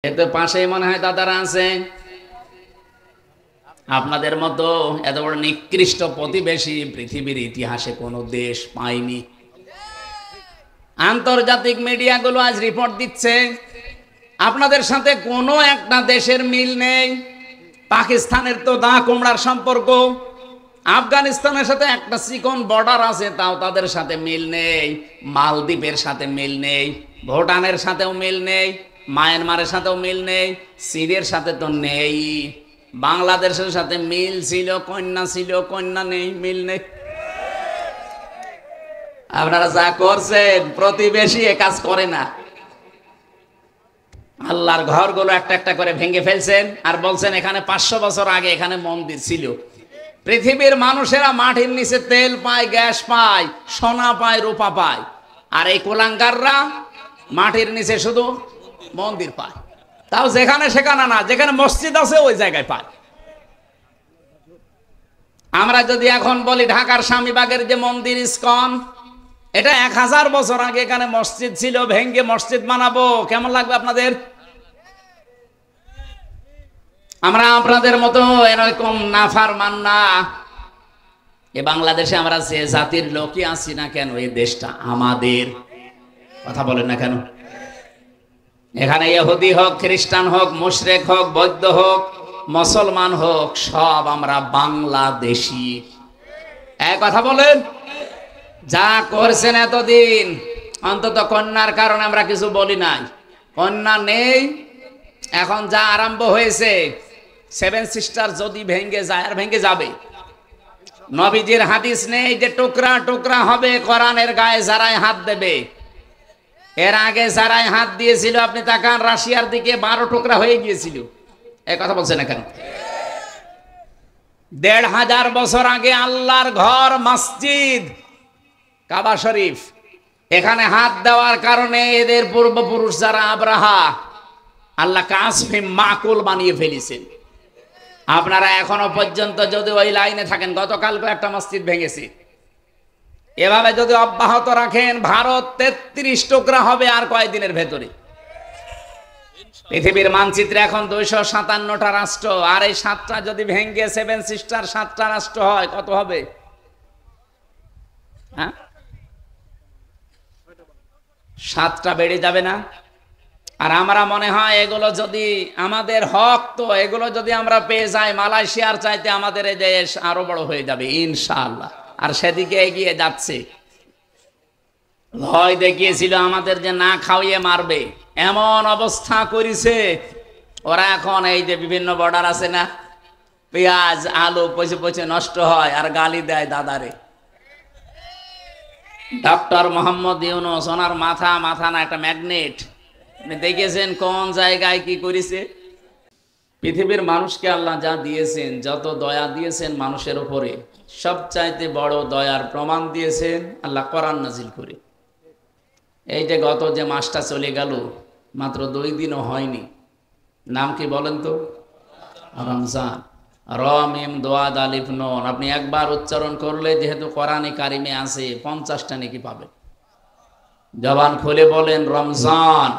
এতে পাশেই মনে হয় দাদারা আছে। আপনাদের মতো এত বড় নিকৃষ্ট প্রতিবেশী পৃথিবীর ইতিহাসে কোনো দেশ পায়নি। আন্তর্জাতিক মিডিয়াগুলো আজ রিপোর্ট দিচ্ছে আপনাদের সাথে কোনো একটা দেশের মিল নেই। পাকিস্তানের তো দা কুমড়ার সম্পর্ক, আফগানিস্তানের সাথে একটা চিকন বর্ডার আছে, তাও তাদের সাথে মিল নেই। মালদ্বীপের সাথে মিল নেই, ভুটানের সাথেও মিল নেই, মায়ানমারের সাথেও মিল নেই, সিরিয়ার সাথে তো নেই। বাংলাদেশের সাথে মিল ছিল, কন্যা নেই, মিল নেই। আপনারা যা করছেন, প্রতিবেশী এ কাজ করে না। আল্লাহর ঘরগুলো একটা একটা করে ভেঙে ফেলছেন আর বলছেন এখানে 500 বছর আগে এখানে মন্দির ছিল। পৃথিবীর মানুষেরা মাটির নিচে তেল পায়, গ্যাস পায়, সোনা পায়, রূপা পায়, আর এই কুলাঙ্গাররা মাটির নিচে শুধু মন্দির পায়। তাও যেখানে সেখানে না, যেখানে মসজিদ আছে ওই জায়গায় পায়। আমরা যদি এখন বলি ঢাকার স্বামীবাগের যে মন্দির ইসকন, এটা 1000 বছর আগে এখানে মসজিদ ছিল, ভেঙ্গে মসজিদ বানাবো, কেমন লাগবে আপনাদের? আমরা আপনাদের মতো এরকম নাফরমান না। এ বাংলাদেশে আমরা যে জাতির লোকই আছি না কেন, এই দেশটা আমাদের। কথা বলেন না কেন? এখানে ইহুদি হোক, খ্রিস্টান হোক, মুশরিক হোক, বৌদ্ধ হোক, মুসলমান হোক, সব আমরা বাংলাদেশি। এক কথা বলেন। যা করছেন এতদিন, অন্তত কন্যার কারণে আমরা কিছু বলি নাই। কন্যা নেই, এখন যা আরম্ভ হয়েছে, 7 সিস্টার যদি ভেঙে যায়, আর ভেঙে যাবে। নবীজির হাদিস নেই যে টুকরা টুকরা হবে কোরআনের গায়ে যারাই হাত দেবে। এর আগে যারাই হাত দিয়েছিল, আপনি তাকান, রাশিয়ার দিকে 12 টুকরা হয়ে গিয়েছিল। এই কথা বলছেন না কেন? 1500 বছর আগে আল্লাহর ঘর, মসজিদ কাবা শরীফ, এখানে হাত দেওয়ার কারণে এদের পূর্বপুরুষ যারা আব্রাহা, আল্লাহ কাসফে মাকুল বানিয়ে ফেলেছেন। আপনারা এখনো পর্যন্ত যদি ওই লাইনে থাকেন, গতকালকে একটা মসজিদ ভেঙেছে, এভাবে যদি অব্যাহত রাখেন, ভারত 33 টুকরা হবে আর কয়েকদিনের ভেতরে। পৃথিবীর মানচিত্রে এখন 257টা রাষ্ট্র, আর এই 7টা যদি ভেঙে 7 সিস্টার 7টা রাষ্ট্র হয়, কত হবে? হ্যাঁ, 7টা বেড়ে যাবে না? আর আমরা মনে হয় এগুলো যদি আমাদের হক, তো এগুলো যদি আমরা পেয়ে যাই, মালয়েশিয়ার চাইতে আমাদের এই দেশ আরো বড় হয়ে যাবে ইনশাআল্লাহ। আর সেদিকে এগিয়ে যাচ্ছে। ভয় দেখিয়েছিল আমাদের যে না খাওয়িয়ে মারবে, এমন অবস্থা করেছে ওরা। এখন এই যে বিভিন্ন বর্ডার আছে না, পেঁয়াজ আলু পচে পচে নষ্ট হয়, আর গালি দেয় দাদারে। ডক্টর মোহাম্মদ ইউনূস, ওনার মাথা না একটা ম্যাগনেট। দেখেছেন কোন জায়গায় কি করেছে? পৃথিবীর মানুষকে আল্লাহ যা দিয়েছেন, যত দয়া দিয়েছেন মানুষের উপরে, সবচাইতে বড় দয়ার প্রমাণ দিয়েছেন আল্লাহ কোরআন নাজিল করে। এই যে গত যে মাসটা চলে গেল, মাত্র 2 দিনও হয়নি, নাম কি বলেন তো? রমজান। র মিম দোয়াদ আলিফ নুন, আপনি একবার উচ্চারণ করলে, যেহেতু কোরআনে কারিমে আছে, 50টা নেকি পাবেন। জবান খুলে বলেন রমজান।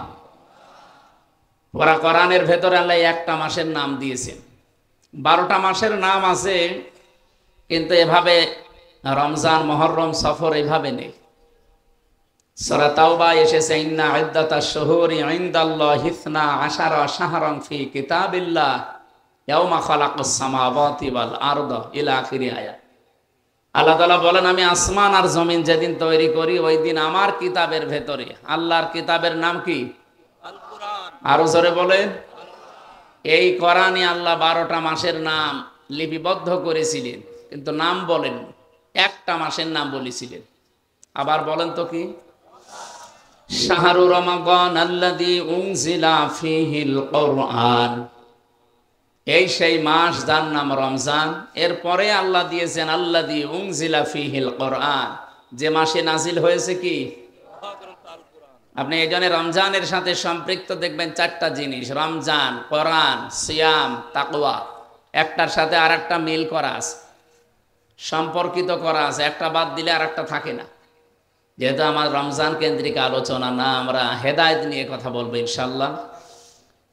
ওরা কোরআনের ভেতরে আল্লাহ একটা মাসের নাম দিয়েছেন। 12টা মাসের নাম আছে, কিন্তু এভাবে রমজান, মুহররম, সফর এভাবে নেই। সূরা তাওবা এসেছে ইন্না ইদ্দাতাশ শুহুরি ইনদাল্লাহি 12 শাহরান ফি কিতাবিল্লাহ ইয়াওমা খালাকাস সামাওয়াতি ওয়াল আরদা ইলা আখিরি আয়াত। আল্লাহ তাআলা বলেন, আমি আসমান আর জমিন যেদিন তৈরি করি, ওই দিন আমার কিতাবের ভেতরে, আল্লাহর কিতাবের নাম কি? আল কোরআন। আরো জোরে বলেন। এই কোরআনে আল্লাহ 12টা মাসের নাম লিপিবদ্ধ করেছিলেন, কিন্তু নাম বলেন, একটা মাসের নাম বলেছিলেন। আবার বলেন তো কি? শাহরু রমাদান আল্লাযী উনজিলা ফীহিল কুরআন। এই সেই মাস যার নাম রমজান। এরপরে আল্লাহ দিয়েছেন আল্লাযী উনজিলা ফীহিল কুরআন, যে মাসে নাজিল হয়েছে কি? আপনি এই জন্য রমজানের সাথে সম্পৃক্ত দেখবেন 4টা জিনিস: রমজান, কোরআন, সিয়াম, তাকওয়া। একটার সাথে আর একটা মিল করা আছে, সম্পর্কিত করা আছে, একটা বাদ দিলে আর একটা থাকে না। যেহেতু আমার রমজান কেন্দ্রিক আলোচনা না, আমরা হেদায়েত নিয়ে কথা বলবো ইনশাআল্লাহ।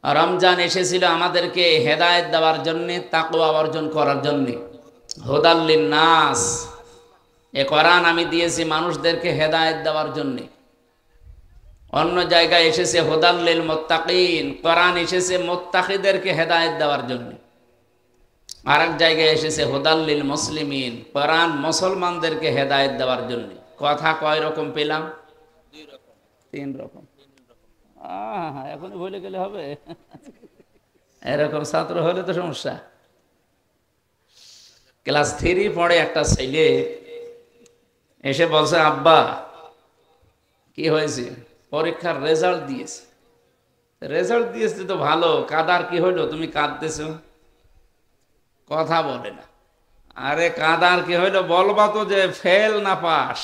রমজান এসেছিল আমাদেরকে হেদায়েত দেওয়ার জন্য, তাকওয়া অর্জন করার জন্য। হুদাল লিন্নাস, এ কোরআন আমি দিয়েছি মানুষদেরকে হেদায়েত দেওয়ার জন্য। অন্য জায়গায় এসেছে হুদাল লিল মুত্তাকিন, কোরআন এসেছে মুত্তাকিদেরকে হেদায়েত দেওয়ার জন্য। আর এক জায়গায় এসেছে হুদাল লিল মুসলিমিন, কোরআন মুসলমানদেরকে হেদায়েত দেওয়ার জন্য। কথা কয় রকম পেলাম? তিন রকম। এখন ভুলে গেলে হবে? এরকম ছাত্র হলে তো সমস্যা। ক্লাস 3 পড়ে একটা ছেলে এসে বলছে, আব্বা কি হয়েছে? পরীক্ষার রেজাল্ট দিয়েছে। রেজাল্ট দিয়েছে তো ভালো, কাদার কি হইলো তুমি কাঁদতেছ? কথা বলে না। আরে কাদার কি হইলো বলবা তো, যে ফেল না পাস?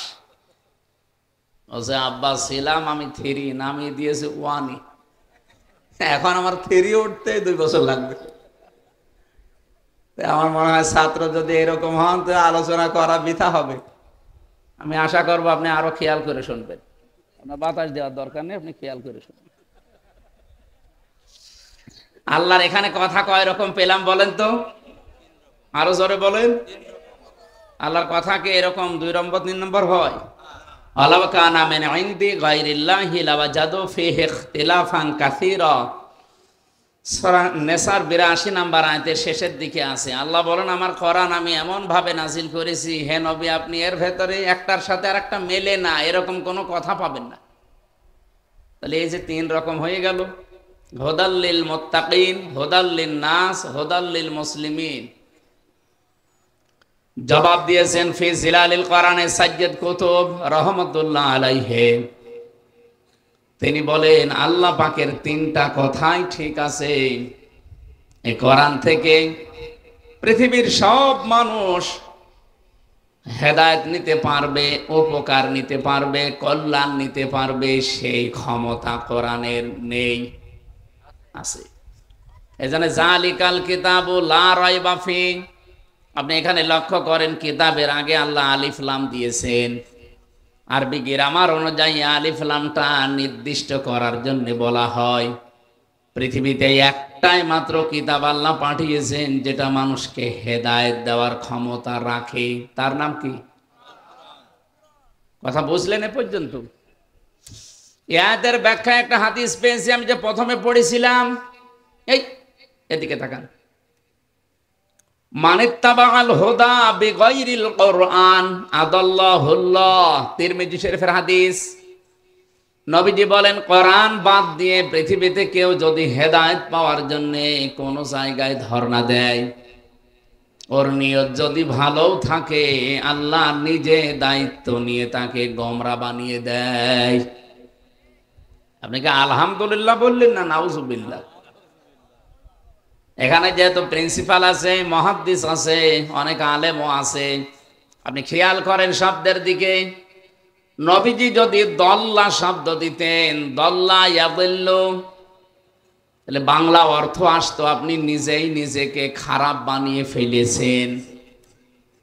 বলছে, আব্বা ছিলাম আমি 3, নামিয়ে দিয়েছে 1। এখন আমার 3 উঠতে 2 বছর লাগবে। আমার মনে হয় ছাত্র যদি এরকম হন তো আলোচনা করা বৃথা হবে। আমি আশা করবো আপনি আরো খেয়াল করে শুনবেন। আপনার বাতাস দেওয়ার দরকার নেই, আপনি খেয়াল করে শুনবেন। আল্লাহর এখানে কথা কয় রকম পেলাম বলেন তো? আরো জোরে বলেন। আল্লাহর কথা কি এরকম 2 নম্বর 3 নম্বর হয়? আলাউ কানা মিন ইনদি গায়রিল্লাহি লাওয়াজাদু ফীহি ইখতিলাফান কাসীরা। সূরা নিসার 82 নম্বর আয়াতের শেষের দিকে আছে। আল্লাহ বলেন, আমার কোরআন আমি এমন ভাবে নাজিল করেছি, হে নবী আপনি এর ভেতরে একটার সাথে আরেকটা মেলে না, এরকম কোনো কথা পাবেন না। তাহলে এই যে 3 রকম হয়ে গেল, হুদাল লিল মুত্তাকিন, হুদাল লিন নাস, হুদাল লিল মুসলিমিন। জবাব দিয়েছেন ফি জিলালিল কোরআনে সাজ্জাদ কুতুব রাহমাতুল্লাহ আলাইহি। তিনি বলেন আল্লাহ পাকের 3টা কথাই ঠিক আছে। এই কোরআন থেকে পৃথিবীর সব মানুষ হেদায়েত নিতে পারবে, উপকার নিতে পারবে, কল্যাণ নিতে পারবে, সেই ক্ষমতা কোরআনের নেই, আছে। এজন্য জালিকাল কিতাবু লা রাইবা ফি। আপনি এখানে লক্ষ্য করেন, কিতাবের আগে আল্লাহ আলিফ লাম দিয়েছেন। আরবি গ্রামার অনুযায়ী আলিফ লামটা নির্দিষ্ট করার জন্য বলা হয়। পৃথিবীতে একটাই মাত্র কিতাব আল্লাহ পাঠিয়েছেন যেটা মানুষকে হেদায়েত দেওয়ার ক্ষমতা রাখে, তার নাম কি? কথা বুঝলেন এ পর্যন্ত? এর ব্যাখ্যা একটা হাদিস পেয়েছি আমি, যে প্রথমে পড়েছিলাম। এই এদিকে তাকান। মানিত্তাবাল হুদা বিগাইরিল কোরআন আদাল্লাহুল্লাহ, তিরমিজি শরীফের হাদিস। নবীজি বলেন, কোরআন বাদ দিয়ে পৃথিবীতে কেউ যদি হেদায়েত পাওয়ার জন্য কোন জায়গায় ধর্ণা দেয়, ওর নিয়ত যদি ভালো থাকে, আল্লাহ নিজে দায়িত্ব নিয়ে তাকে গোমরা বানিয়ে দেয়। আপনি কি আলহামদুলিল্লাহ বললেন না নাউজুবিল্লাহ? এখানে যেহেতু প্রিন্সিপাল আছে, মুহাদ্দিস আছে, অনেক আলেমও আছে, আপনি খেয়াল করেন শব্দের দিকে। নবীজি যদি দল্লা শব্দ দিতেন, দল্লা ইয়াদিল্লু, তাহলে বাংলা অর্থ আসতো আপনি নিজেই নিজেকে খারাপ বানিয়ে ফেলেছেন।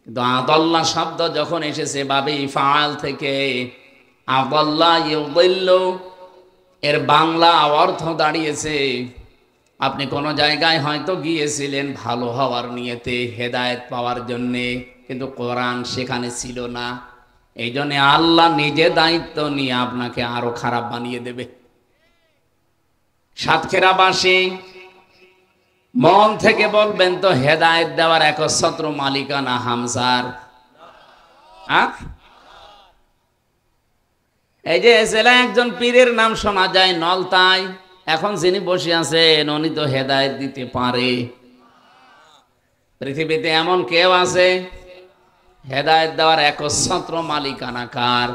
কিন্তু আদাল্লা শব্দ যখন এসেছে বাবে ইফআল থেকে, আদাল্লা ইউদিল্লু, এর বাংলা অর্থ দাঁড়িয়েছে আপনি কোন জায়গায় হয়তো গিয়েছিলেন ভালো হওয়ার নিয়তে, হেদায়েত পাওয়ার জন্যে, কিন্তু কোরআন সেখানে ছিল না। এই জন্য আল্লাহ নিজে দায়িত্ব নিয়ে আপনাকে আরো খারাপ বানিয়ে দেবে। সাতক্ষীরাবাসী মন থেকে বলবেন তো, হেদায়েত দেওয়ার একচ্ছত্র মালিকানা হামজার? এই যে জেলা একজন পীরের নাম শোনা যায় নলতায়, এখন যিনি বসে আছেন উনি তো হেদায়েত দিতে পারে। পৃথিবীতে এমন কেউ আছে? হেদায়েত দেওয়ার একচ্ছত্র মালিকানা কার?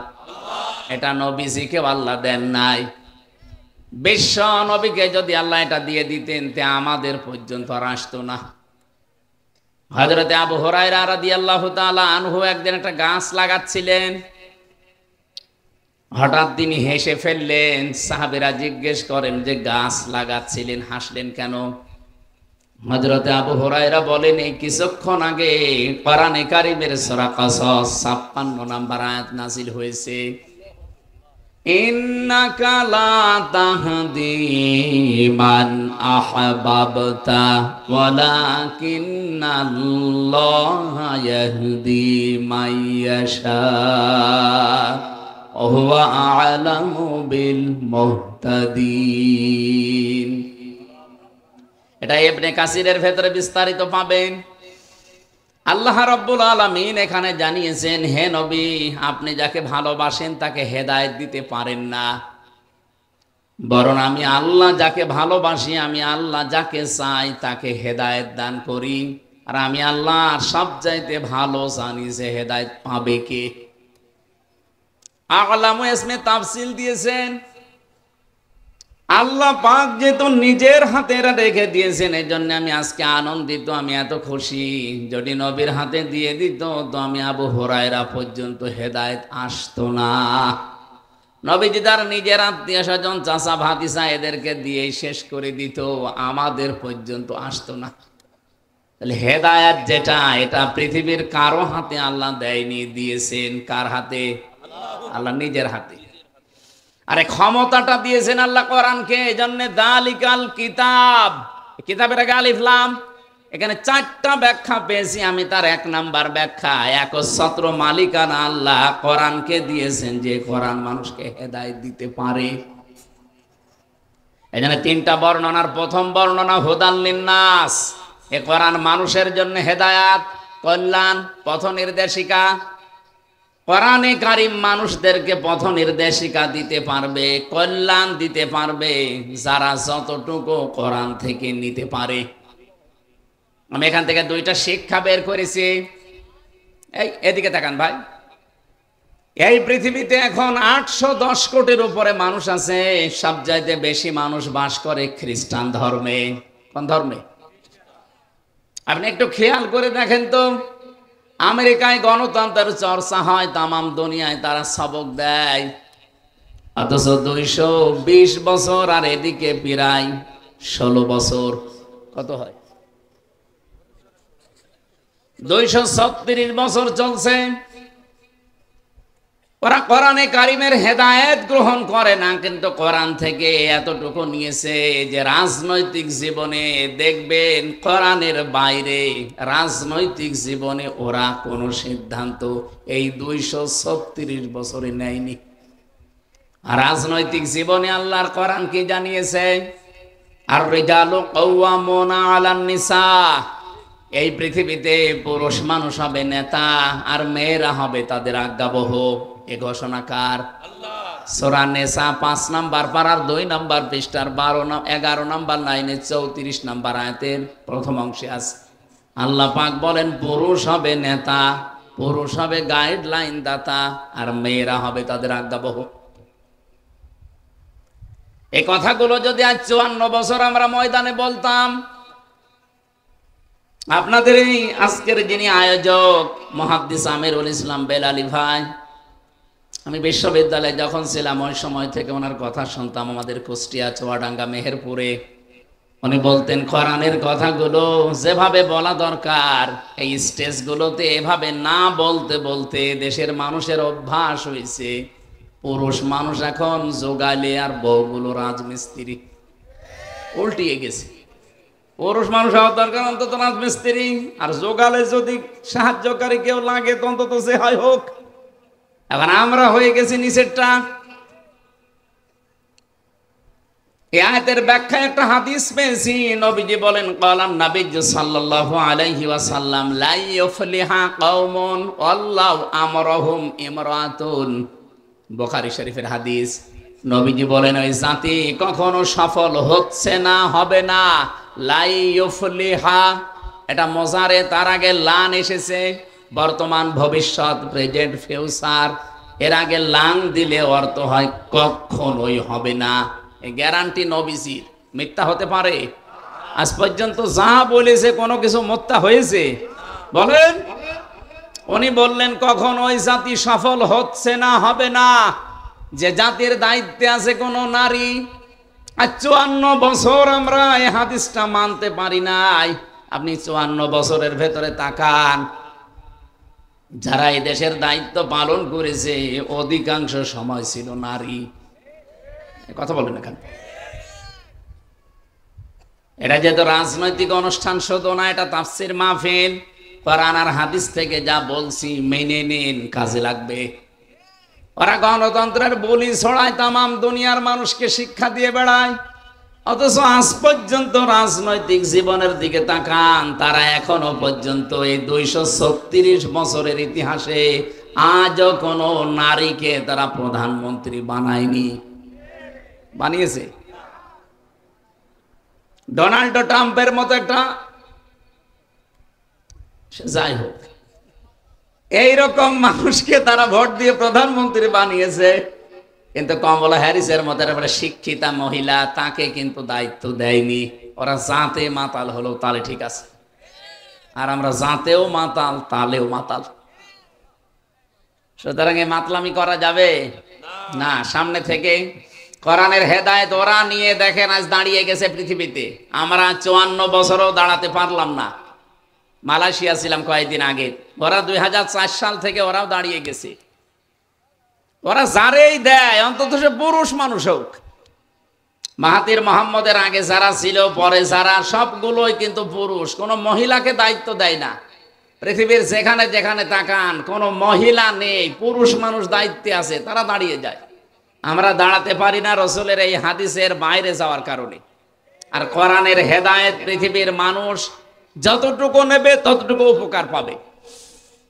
এটা নবীজিকে আল্লাহ দেন নাই। বিশ্ব নবীকে যদি আল্লাহ এটা দিয়ে দিতেন, তে আমাদের পর্যন্ত আর আসতো না। হযরতে আবু হুরায়রা রাদিয়াল্লাহু তাআলা আনহু একদিন একটা গাছ লাগাচ্ছিলেন, হঠাৎ তিনি হেসে ফেললেন। সাহাবীরা জিজ্ঞেস করেন যে গাছ লাগাচ্ছিলেন, হাসলেন কেন? হযরতে আবু হুরায়রা বলেন, এই কিছুক্ষণ আগে কোরআনে কারীমের সূরা কসস 56 নম্বর আয়াত নাযিল হয়েছে। ইন্নাকা লা তাহদি মান আহবাবতা ওয়ালাকিন্নাল্লাহা ইয়াহদি মাইয়াশা ওয়া হুয়া আ'লামু বিল মুহতাদিন। এটা ইবনে কাসিরের ভেতরে বিস্তারিত পাবেন। আল্লাহ রাব্বুল আলামিন এখানে জানিয়েছেন, হে নবী, আপনি যাকে ভালোবাসেন তাকে হেদায়েত দিতে পারেন না, বরং আমি আল্লাহ যাকে ভালোবাসি, আমি আল্লাহ যাকে চাই তাকে হেদায়েত দান করি। আর আমি আল্লাহ সবচাইতে ভালো জানি যে হেদায়েত পাবে কে। আ'লামু ইসমে তাফসিল দিয়েছেন। আল্লাহ পাক যেহেতু নিজের হাতে রেখে দিয়েছেন, এই জন্য আমি আজকে আনন্দিত, আমি এত খুশি। যদি নবীর হাতে দিয়ে দিত তো আমি আবু হুরায়রা পর্যন্ত হেদায়েত আসতো না। নবীজি তার নিজের আত্মীয় স্বজন, চাচা ভাতিসা এদেরকে দিয়ে শেষ করে দিত, আমাদের পর্যন্ত আসতো না। তাহলে হেদায়েত যেটা, এটা পৃথিবীর কারো হাতে আল্লাহ দেয়নি, দিয়েছেন কার হাতে? আল্লাহ নিজের হাতে। আরে ক্ষমতাটা দিয়েছেন আল্লাহ কোরআনকে, এজন্য দালিকাল কিতাব, কিতাবের আগে আলিফ লাম, এখানে 4টা ব্যাখ্যা পেয়েছি আমি। তার 1 নাম্বার ব্যাখ্যা, একচ্ছত্র মালিকানা আল্লাহ কোরআনকে দিয়েছেন, যে কোরআন মানুষকে হেদায়েত দিতে পারে। এজন্য 3টা বর্ণনার প্রথম বর্ণনা হুদাল লিন্নাস, এই কোরআন মানুষের জন্য হেদায়েত, কল্যাণ, পথ নির্দেশিকা। কোরআনে কারীম মানুষদেরকে পথ নির্দেশিকা দিতে পারবে, কল্যাণ দিতে পারবে, যারা যতটুকু কোরআন থেকে নিতে পারে। আমি এখান থেকে 2টা শিক্ষা বের করেছি। এদিকে তাকান ভাই, এই পৃথিবীতে এখন 810 কোটির উপরে মানুষ আছে। সবচাইতে বেশি মানুষ বাস করে খ্রিস্টান ধর্মে। কোন ধর্মে? আপনি একটু খেয়াল করে দেখেন তো, আমেরিকায় গণতন্ত্রের চর্চা হয়, তামাম দুনিয়ায় তারা সবক দেয়, অথচ 220 বছর, আর এদিকে প্রায় 16 বছর। কত হয়? 236 বছর চলছে। ওরা কোরআনে কারিমের হেদায়েত গ্রহণ করে না, কিন্তু কোরআন থেকে এতটুকু নিয়েছে যে রাজনৈতিক জীবনে দেখবেন কোরআনের বাইরে রাজনৈতিক জীবনে ওরা কোনো সিদ্ধান্ত এই 236 বছরে নেয়নি। আর রাজনৈতিক জীবনে আল্লাহর কোরআন কি জানিয়েছে? আর রিজালু কাওয়ামুনা আলান নিসা, এই পৃথিবীতে পুরুষ মানুষ হবে নেতা আর মেয়েরা হবে তাদের আজ্ঞাবহ। এ ঘোষণা কার? সূরা নিসা 5 নাম্বার পারার 2 নাম্বার পৃষ্ঠার 11 নাম্বার লাইনে 34 নাম্বার আয়াতের প্রথম অংশে আছে। আল্লাহ পাক বলেন, পুরুষ হবে নেতা, পুরুষ হবে গাইডলাইন দাতা, আর মেয়েরা হবে তাদের আজ্ঞাবহ। এই কথাগুলো যদি আজ 54 বছর আমরা ময়দানে বলতাম, আপনাদের এই আজকের যিনি আয়োজক মুহাদ্দিস আমিরুল ইসলাম বেলালী ভাই, আমি বিশ্ববিদ্যালয়ে যখন ছিলাম ওই সময় থেকে ওনার কথা শুনতাম। আমাদের কুষ্টিয়া, চুয়াডাঙ্গা, মেহেরপুরে উনি বলতেন, কোরআনের কথাগুলো যেভাবে বলা দরকার এই স্টেজগুলোতে এভাবে না বলতে বলতে দেশের মানুষের অভ্যাস হয়েছে, পুরুষ মানুষ এখন জোগালে আর বউগুলো রাজমিস্ত্রি। উল্টিয়ে গেছে, পুরুষ মানুষ হওয়ার দরকার অন্তত রাজমিস্ত্রি, আর জোগালে যদি সাহায্যকারী কেউ লাগে তো অন্তত সে হয় হোক। এখন আমরা হয়ে গেছি নিচেরটা। এই আয়াতের ব্যাখ্যায় একটা হাদিস পেয়েছি, নবীজি বলেন, ক্বালান নবিয়্যু সাল্লাল্লাহু আলাইহি ওয়াসাল্লাম, লা ইউফলিহা কওমুন আল্লাহু আমরাহুম ইমরাতুন। বুখারী শরীফের হাদিস। নবীজি বলেন, ওই জাতি কখনো সফল হচ্ছে না, হবে না। লা ইউফলিহা, এটা মুজারে, তার আগে লান এসেছে, বর্তমান, ভবিষ্যৎ, প্রেজেন্ট, ফিউচার। এর আগে লাং দিলে অর্থ হয় কখনোই হবে না। এই গ্যারান্টি নবীজির। মিথ্যা হতে পারে? আজ পর্যন্ত যা বলেছে কোনো কিছু মিথ্যা হয়েছে? বলেন। উনি বললেন কখন ওই জাতি সফল হচ্ছে না, হবে না, যে জাতির দায়িত্বে আছে কোনো নারী। আর 54 বছর আমরা এই হাদিসটা মানতে পারি নাই। আপনি 54 বছরের ভেতরে তাকান, যারা এই দেশের দায়িত্ব পালন করেছে অধিকাংশ সময় ছিল নারী। কথা বলেন এখানে। এটা যেহেতু রাজনৈতিক অনুষ্ঠান শুধু না, এটা তাফসীর মাহফিল। কোরআন আর হাদিস থেকে যা বলছি মেনে নিন, কাজে লাগবে। ওরা গণতন্ত্রের বলি ছড়ায়, তামাম দুনিয়ার মানুষকে শিক্ষা দিয়ে বেড়ায়, অথচ আজ পর্যন্ত রাজনৈতিক জীবনের দিকে তাকান, তারা এখনো পর্যন্ত এই 236 বছরের ইতিহাসে আজও কোনো নারীকে তারা প্রধানমন্ত্রী বানায়নি। বানিয়েছে ডোনাল্ড ট্রাম্পের মতো একটা, যাই হোক, এইরকম মানুষকে তারা ভোট দিয়ে প্রধানমন্ত্রী বানিয়েছে, কিন্তু কমলা হ্যারিসের মতো একটা শিক্ষিতা মহিলা, তাকে কিন্তু দায়িত্ব দেয়নি। ওরা জাতে মাতাল হলো, তালে ঠিক আছে, আর আমরা জাতেও মাতাল, তালেও মাতাল। সুতরাং এই মাতলামি করা যাবে না। সামনে থেকে কোরআনের হেদায়েত ওরা নিয়ে দেখেন আজ দাঁড়িয়ে গেছে পৃথিবীতে। আমরা 54 বছরও দাঁড়াতে পারলাম না। মালয়েশিয়া ছিলাম কয়েকদিন আগে, ওরা 2004 সাল থেকে ওরাও দাঁড়িয়ে গেছে। ওরা যারেই দেয়, অন্তত সে পুরুষ মানুষ হোক। মাহাতির মোহাম্মদের আগে যারা ছিল, পরে যারা, সবগুলোই কিন্তু পুরুষ, কোনো মহিলাকে দায়িত্ব দেয় না। পৃথিবীর যেখানে যেখানে তাকান কোনো মহিলা নেই, পুরুষ মানুষ দায়িত্বে আছে, তারা দাঁড়িয়ে যায়। আমরা দাঁড়াতে পারি না রসুলের এই হাদিসের বাইরে যাওয়ার কারণে। আর কোরআনের হেদায়েত পৃথিবীর মানুষ যতটুকু নেবে ততটুকু উপকার পাবে।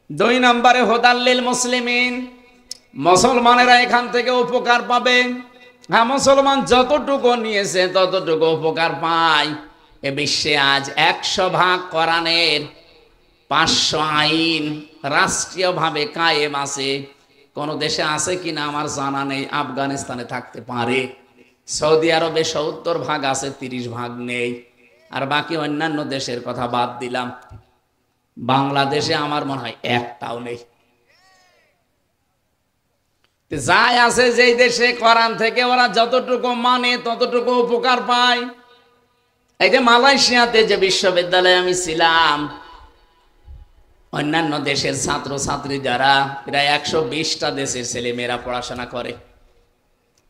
2 নম্বরে হুদাল্লিল মুসলিমিন, মুসলমানেরা এখান থেকে উপকার পাবে। হ্যাঁ, মুসলমান যতটুকু নিয়েছে ততটুকু উপকার পায়। এ বিশ্বে আজ 100 ভাগ কোরআনের 500 আইন রাষ্ট্রীয়ভাবে কায়েম আছে। কোন দেশে আছে কিনা আমার জানা নেই। আফগানিস্তানে থাকতে পারে, সৌদি আরবে 70 ভাগ আছে, 30 ভাগ নেই। আর বাকি অন্যান্য দেশের কথা বাদ দিলাম, বাংলাদেশে আমার মনে হয় একটাও নেই। যাই আছে যেই দেশে, কোরআন থেকে ওরা যতটুকু মানে ততটুকু উপকার পায়। এই যে মালয়েশিয়াতে যে বিশ্ববিদ্যালয়ে আমি ছিলাম, অন্যান্য দেশের ছাত্র ছাত্রী যারা, প্রায় 120টা দেশের ছেলে মেয়েরা পড়াশোনা করে।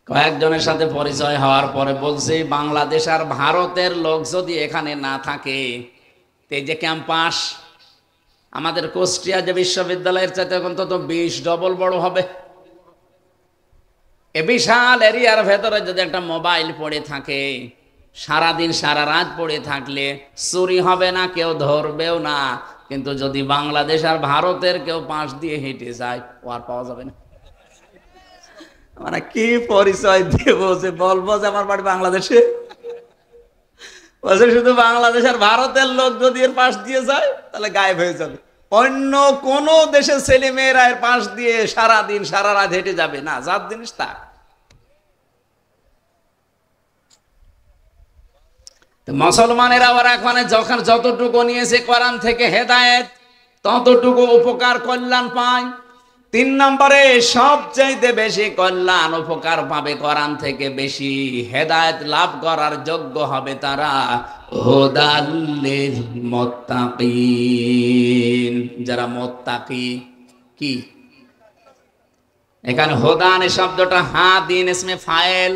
কয়েকজনের সাথে পরিচয় হওয়ার পরে বলছে, বাংলাদেশ আর ভারতের লোক যদি এখানে না থাকে, এই যে ক্যাম্পাস আমাদের কুষ্টিয়া যে বিশ্ববিদ্যালয়ের চাইতে অন্তত 20 ডবল বড় হবে। এ বিশাল এরিয়ার ভেতরে যদি একটা মোবাইল পড়ে থাকে, সারাদিন সারা রাত পড়ে থাকলে চুরি হবে না, কেউ ধরবেও না। কিন্তু যদি বাংলাদেশ আর ভারতের কেউ পাশ দিয়ে হেঁটে যায়, ও আর পাওয়া যাবে না। মানে কি পরিচয় দেব, যে বলবো যে আমার বাড়ি বাংলাদেশে? বলছে শুধু বাংলাদেশ আর ভারতের লোক যদি এর পাশ দিয়ে যায় তাহলে গায়েব হয়ে যাবে। অন্য কোন দেশের ছেলে মেয়েরা এর পাশ দিয়ে সারাদিন সারা রাত হেঁটে যাবে না, যার জিনিস তা। মুসলমানেরা ওরা এখন যখন যতটুকু নিয়েছে কোরআন থেকে হেদায়েত, ততটুকু উপকার কল্যাণ পায়। 3 নম্বরে সবচাইতে বেশি কল্যাণ উপকার পাবে কোরআন থেকে, বেশি হেদায়েত লাভ করার যোগ্য হবে তারা হুদাল্লিল মুত্তাকিন, যারা মুত্তাকি। কি এখানে হুদান শব্দটা হাদিন ইসমে ফাইল,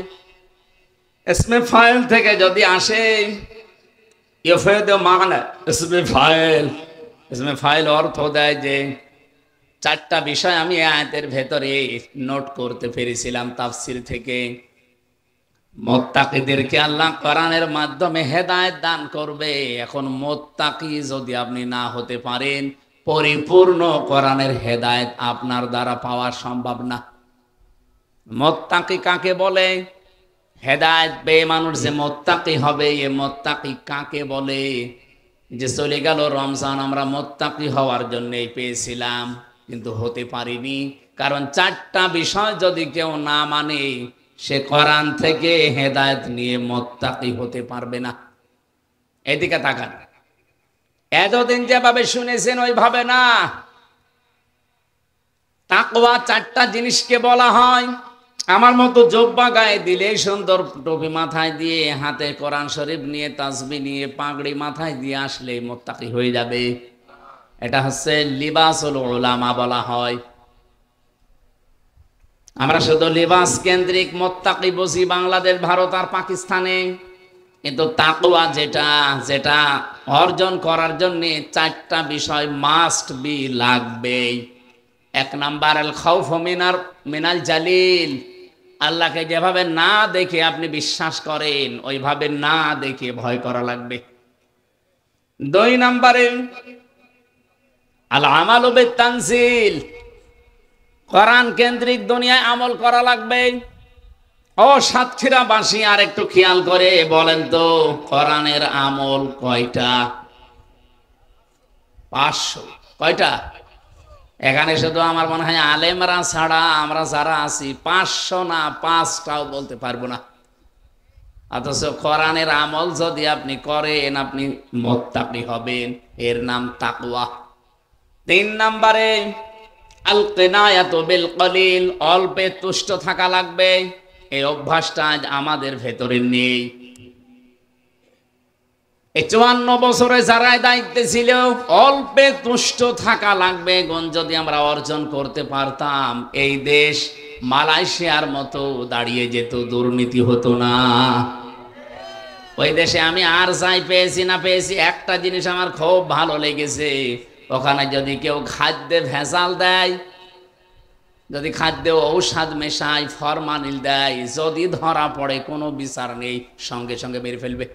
ইসমে ফাইল থেকে যদি আসে, ইউফিদু মানা ইসমে ফাইল। ইসমে ফাইল অর্থ দেয় যে 4টা বিষয় আমি আয়াতের ভেতরে নোট করতে পেরেছিলাম তাফসীর থেকে। মুত্তাকিদেরকে আল্লাহ কোরআনের মাধ্যমে হেদায়েত দান করবে। এখন মুত্তাকি যদি আপনি না হতে পারেন, পরিপূর্ণ কোরআনের হেদায়েত আপনার দ্বারা পাওয়া সম্ভব না। মুত্তাকি কাকে বলে? হেদায়েত পেয়ে মানুষ যে মুত্তাকি হবে, এ মুত্তাকি কাকে বলে? যে চলে গেল রমজান, আমরা মুত্তাকি হওয়ার জন্যই পেয়েছিলাম, কিন্তু হতে পারিনি। কারণ 4টা বিষয় যদি কেউ না মানে, সে কোরআন থেকে হেদায়েত নিয়ে মুত্তাকি হতে পারবে না। এদিকে তাকান, এতদিন যেভাবে শুনেছেন ওইভাবে না। তাকওয়া 4টা জিনিসকে বলা হয়। আমার মতো জব্বা গায়ে দিলে, সুন্দর টুপি মাথায় দিয়ে, হাতে কোরআন শরীফ নিয়ে, তাসবিহ নিয়ে, পাগড়ি মাথায় দিয়ে আসলে মুত্তাকি হয়ে যাবে? এটা হচ্ছে লিবাসুল উলামা বলা হয়। আমরা শুধু লিবাস কেন্দ্রিক মুত্তাকি বুঝি বাংলাদেশ, ভারত আর পাকিস্তানে, কিন্তু তাকওয়া যেটা যেটা অর্জন করার জন্য চারটা বিষয় মাস্ট বি, লাগবেই। এক নাম্বার আল খাউফ মিনাল জালিল, আল্লাহকে যেভাবে না দেখে আপনি বিশ্বাস করেন ওইভাবে না দেখে ভয় করা লাগবে। দুই নাম্বারে আল আমালু বিত-তানজিল, কোরআন কেন্দ্রিক দুনিয়ায় আমল করা লাগবে। ও সাতক্ষীরাবাসী আর একটু খেয়াল করে বলেন তো, কোরআনের আমল কয়টা? 500। কয়টা? এখানে শুধু আমার মনে হয় আলেমরা ছাড়া আমরা যারা আছি 500 না 5টাও বলতে পারবো না। অথচ কোরআনের আমল যদি আপনি করেন আপনি মুত্তাকি হবেন, এর নাম তাকওয়া। 3 নম্বরে আল কিনায়াতু বিল কলিল, অল্পে তুষ্ট থাকা লাগবে। এই অভ্যাসটা আজ আমাদের ভেতরে নেই। এই 54 বছরে যারা দায়িত্বে ছিল অল্পে তুষ্ট থাকা লাগবে গুণ যদি আমরা অর্জন করতে পারতাম, এই দেশ মালয়েশিয়ার মতো দাঁড়িয়ে যেত, দুর্নীতি হতো না। ওই দেশে আমি আর যাই পেয়েছি না পেয়েছি, একটা জিনিস আমার খুব ভালো লেগেছে, ওখানে যদি কেউ খাদ্যে ভেজাল দেয়, যদি খাদ্যে ঔষধ মেশায়, ফরমালিন দেয়, যদি ধরা পড়ে কোনো বিচার নেই, সঙ্গে সঙ্গে মেরে ফেলবে।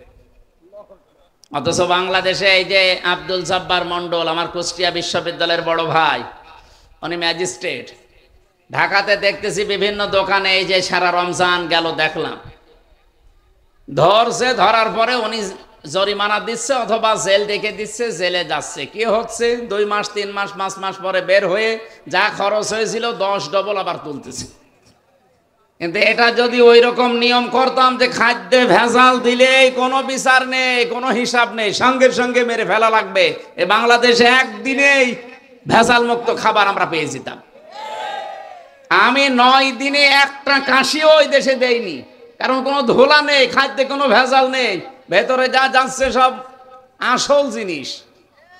অথচ বাংলাদেশে এই যে আব্দুল জব্বার মন্ডল, আমার কুষ্টিয়া বিশ্ববিদ্যালয়ের বড় ভাই, উনি ম্যাজিস্ট্রেট। ঢাকাতে দেখতেছি বিভিন্ন দোকানে, এই যে সারা রমজান গেল দেখলাম, ধরছে, ধরার পরে উনি জরিমানা দিচ্ছে অথবা জেল ডেকে দিচ্ছে, জেলে যাচ্ছে। কি হচ্ছে? 2 মাস 3 মাস 5 মাস পরে বের হয়ে যা খরচ হয়েছিল 10 ডবল আবার তুলতেছে। কিন্তু এটা যদি ওই রকম নিয়ম করতাম যে খাদ্যে ভেজাল দিলে কোনো বিচার নেই, কোনো হিসাব নেই, সঙ্গে সঙ্গে মেরে ফেলা লাগবে, এ বাংলাদেশে একদিনেই ভেজাল মুক্ত খাবার আমরা পেয়ে যেতাম। আমি 9 দিনে একটা কাশিও ওই দেশে দেইনি, কারণ কোনো ধোলা নেই, খাদ্যে কোনো ভেজাল নেই, ভেতরে যা যাচ্ছে সব আসল জিনিস,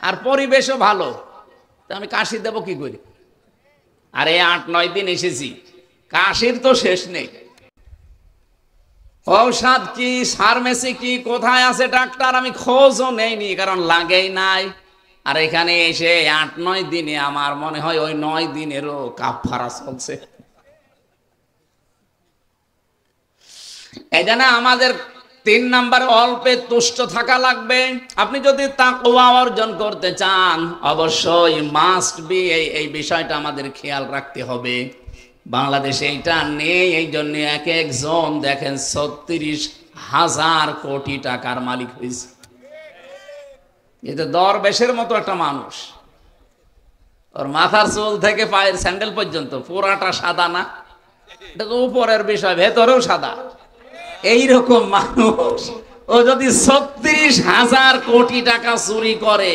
আর পরিবেশও ভালো। তো আমি কাশি দেবো কি করি? আর এই 8-9 দিন এসেছি, কাশির তো শেষ নেই। ঔষধ কি, ফার্মেসি কি, কোথায় আছে ডাক্তার, আমি খোঁজও নেইনি, কারণ লাগেই নাই। আর এখানে এসে 8-9 দিনে আমার মনে হয় ওই 9 দিনেরও কাফারা চলছে। এই জন্য আমাদের 3 নাম্বার অল্পে তুষ্ট থাকা লাগবে। আপনি যদি তাকওয়া অর্জন করতে চান অবশ্যই মাস্ট বি, এই বিষয়টা আমাদের খেয়াল রাখতে হবে। বাংলাদেশে এটা নেই, এই জন্য এক একজন দেখেন 36,000 কোটি টাকার মালিক হয়েছে। এটা দরবেশের মতো একটা মানুষ, ওর মাথার চুল থেকে পায়ের স্যান্ডেল পর্যন্ত পুরাটা সাদা না, এটা তো উপরের বিষয়, ভেতরেও সাদা। এইরকম মানুষ ও যদি 36,000 কোটি টাকা চুরি করে,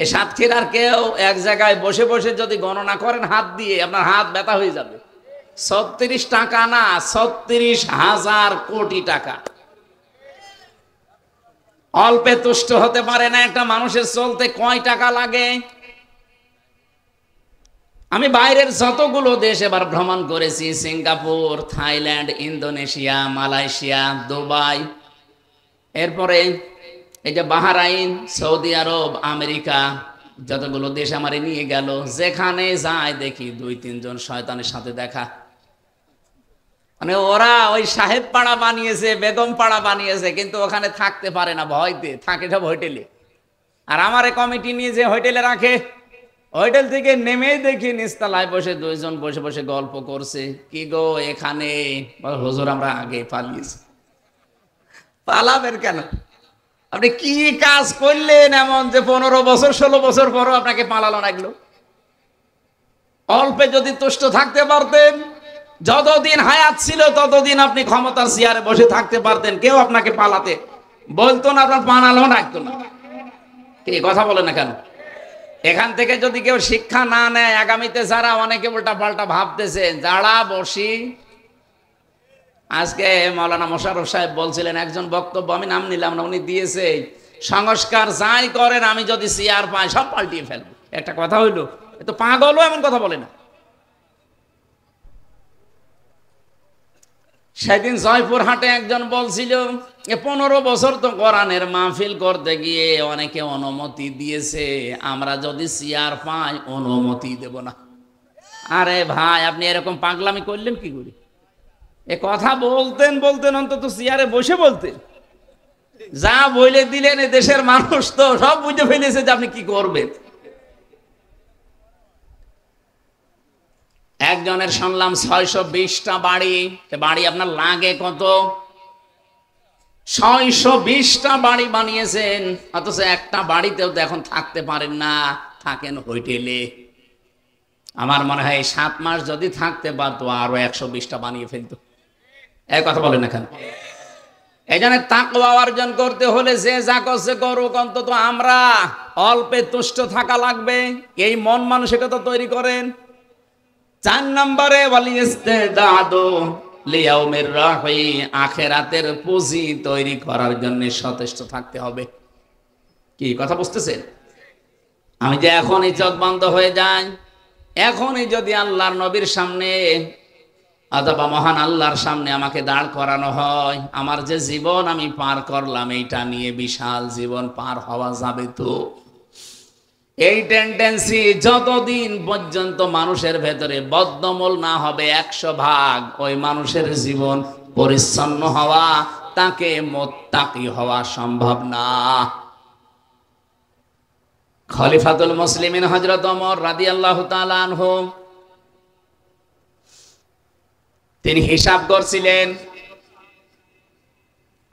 এ সাতক্ষীরার কেউ এক জায়গায় বসে বসে যদি গণনা করেন হাত দিয়ে, আপনার হাত ব্যথা হয়ে যাবে। 36 টাকা না, 36,000 কোটি টাকা। অল্পে তুষ্ট হতে পারে না একটা মানুষের চলতে কয় টাকা লাগে? আমি বাইরের যতগুলো দেশ এবার ভ্রমণ করেছি, Singapore, Thailand, Indonesia, Malaysia, Dubai, এরপরে এই যে বাহরাইন, সৌদি আরব, আমেরিকা, যতগুলো দেশ আমারে নিয়ে গেল, যেখানে যায় দেখি 2-3 জন শয়তানের সাথে দেখা। মানে ওরা ওই সাহেব পাড়া বানিয়েছে, বেগম পাড়া বানিয়েছে, কিন্তু ওখানে থাকতে পারে না, ভয়তে থাকে সব হোটেলে। আর আমারে কমিটি নিয়ে যে হোটেলে রাখে, হোটেল থেকে নেমেই দেখি নিচতলায় বসে 2 জন বসে বসে গল্প করছে। কি গো এখানে? হুজুর আমরা আগে পালিয়েছি। পালাবেন কেন? আপনি কি কাজ করলেন এমন যে 15 বছর 16 বছর পরও আপনাকে পালানো লাগলো? অল্পে যদি তুষ্ট থাকতে পারতেন, যতদিন হায়াত ছিল ততদিন আপনি ক্ষমতার চেয়ারে বসে থাকতে পারতেন, কেউ আপনাকে পালাতে বলতো না, আপনার পালানো রাখতো না। এই কথা বলে না কেন? এখান থেকে যদি কেউ শিক্ষা না নেয়, আগামীতে যারা অনেকে উল্টা পাল্টা ভাবতেছে, যারা বসি, আজকে মাওলানা মোশাররফ সাহেব বলছিলেন, একজন বক্তব্য আমি নাম নিলাম না, উনি দিয়েছে সংস্কার যাই করেন, আমি যদি চেয়ার পাই সব পাল্টিয়ে ফেলবো। একটা কথা হইলো, এ তো পাগলও এমন কথা বলে না। সেদিন জয়পুরহাটে একজন বলছিল 15 বছর তো কোরআনের মাহফিল করতে গিয়ে অনেকে অনুমতি দিয়েছে, আমরা যদি চেয়ার পাই অনুমতি দেব না। আরে ভাই, আপনি এরকম পাগলামি করলেন কি করে? এ কথা বলতেন অন্তত চেয়ারে বসে বলতেন। যা বলে দিলেন, এ দেশের মানুষ তো সব বুঝে ফেলেছে যে আপনি কি করবেন। একজনের শুনলাম 620টা বাড়ি। বাড়ি আপনার লাগে কত? 620টা বাড়ি বানিয়েছেন, অথচ একটা বাড়িতেও তো এখন থাকতে পারেন না, থাকেন হোটেলে। আমার মনে হয় 7 মাস যদি থাকতে পারতো আরো 120টা বানিয়ে ফেলতো। এই কথা বলেন না কেন? এই জন্য তাকওয়া অর্জন করতে হলে যে যা করছে করুক, অন্তত আমরা অল্পে তুষ্ট থাকা লাগবে। এই মন মানসিকতা তৈরি করেন। 4 নম্বরে আখিরাতের পুঁজি তৈরি করার জন্য সচেষ্ট থাকতে হবে। কি কথা বুঝতেছেন? আমি যে এখনই চোখ বন্ধ হয়ে যাই, এখনই যদি আল্লাহর নবীর সামনে অথবা মহান আল্লাহর সামনে আমাকে দাঁড় করানো হয়, আমার যে জীবন আমি পার করলাম এইটা নিয়ে বিশাল জীবন পার হওয়া যাবে তো? এই টেন্ডেন্সি যতদিন পর্যন্ত মানুষের ভেতরে বদ্ধমূল না হবে 100 ভাগ, ওই মানুষের জীবন পরিচ্ছন্ন হওয়া, তাকে মুত্তাকি হওয়া সম্ভব না। খলিফাতুল মুসলিমিন হযরত ওমর রাদিয়াল্লাহু তাআলা আনহু, তিনি হিসাব করছিলেন।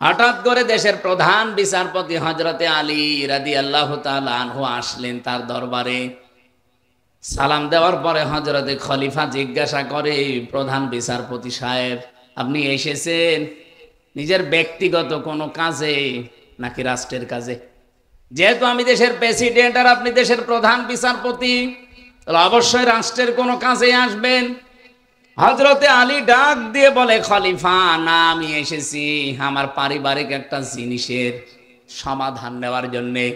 হঠাৎ করে দেশের প্রধান বিচারপতি হযরতে আলী রাদিয়াল্লাহু তাআলা আনহু আসলেন তার দরবারে। সালাম দেওয়ার পরে হযরতে খলিফা জিজ্ঞাসা করে, প্রধান বিচারপতি সাহেব, আপনি এসেছেন নিজের ব্যক্তিগত কোনো কাজে নাকি রাষ্ট্রের কাজে? যেহেতু আমি দেশের প্রেসিডেন্ট আর আপনি দেশের প্রধান বিচারপতি, তাহলে অবশ্যই রাষ্ট্রের কোনো কাজে আসবেন। হযরতে আলী ডাক দিয়ে বলে, খলিফা না, আমি এসেছি আমার পারিবারিক একটা জিনিসের সমাধান নেওয়ার জন্যে।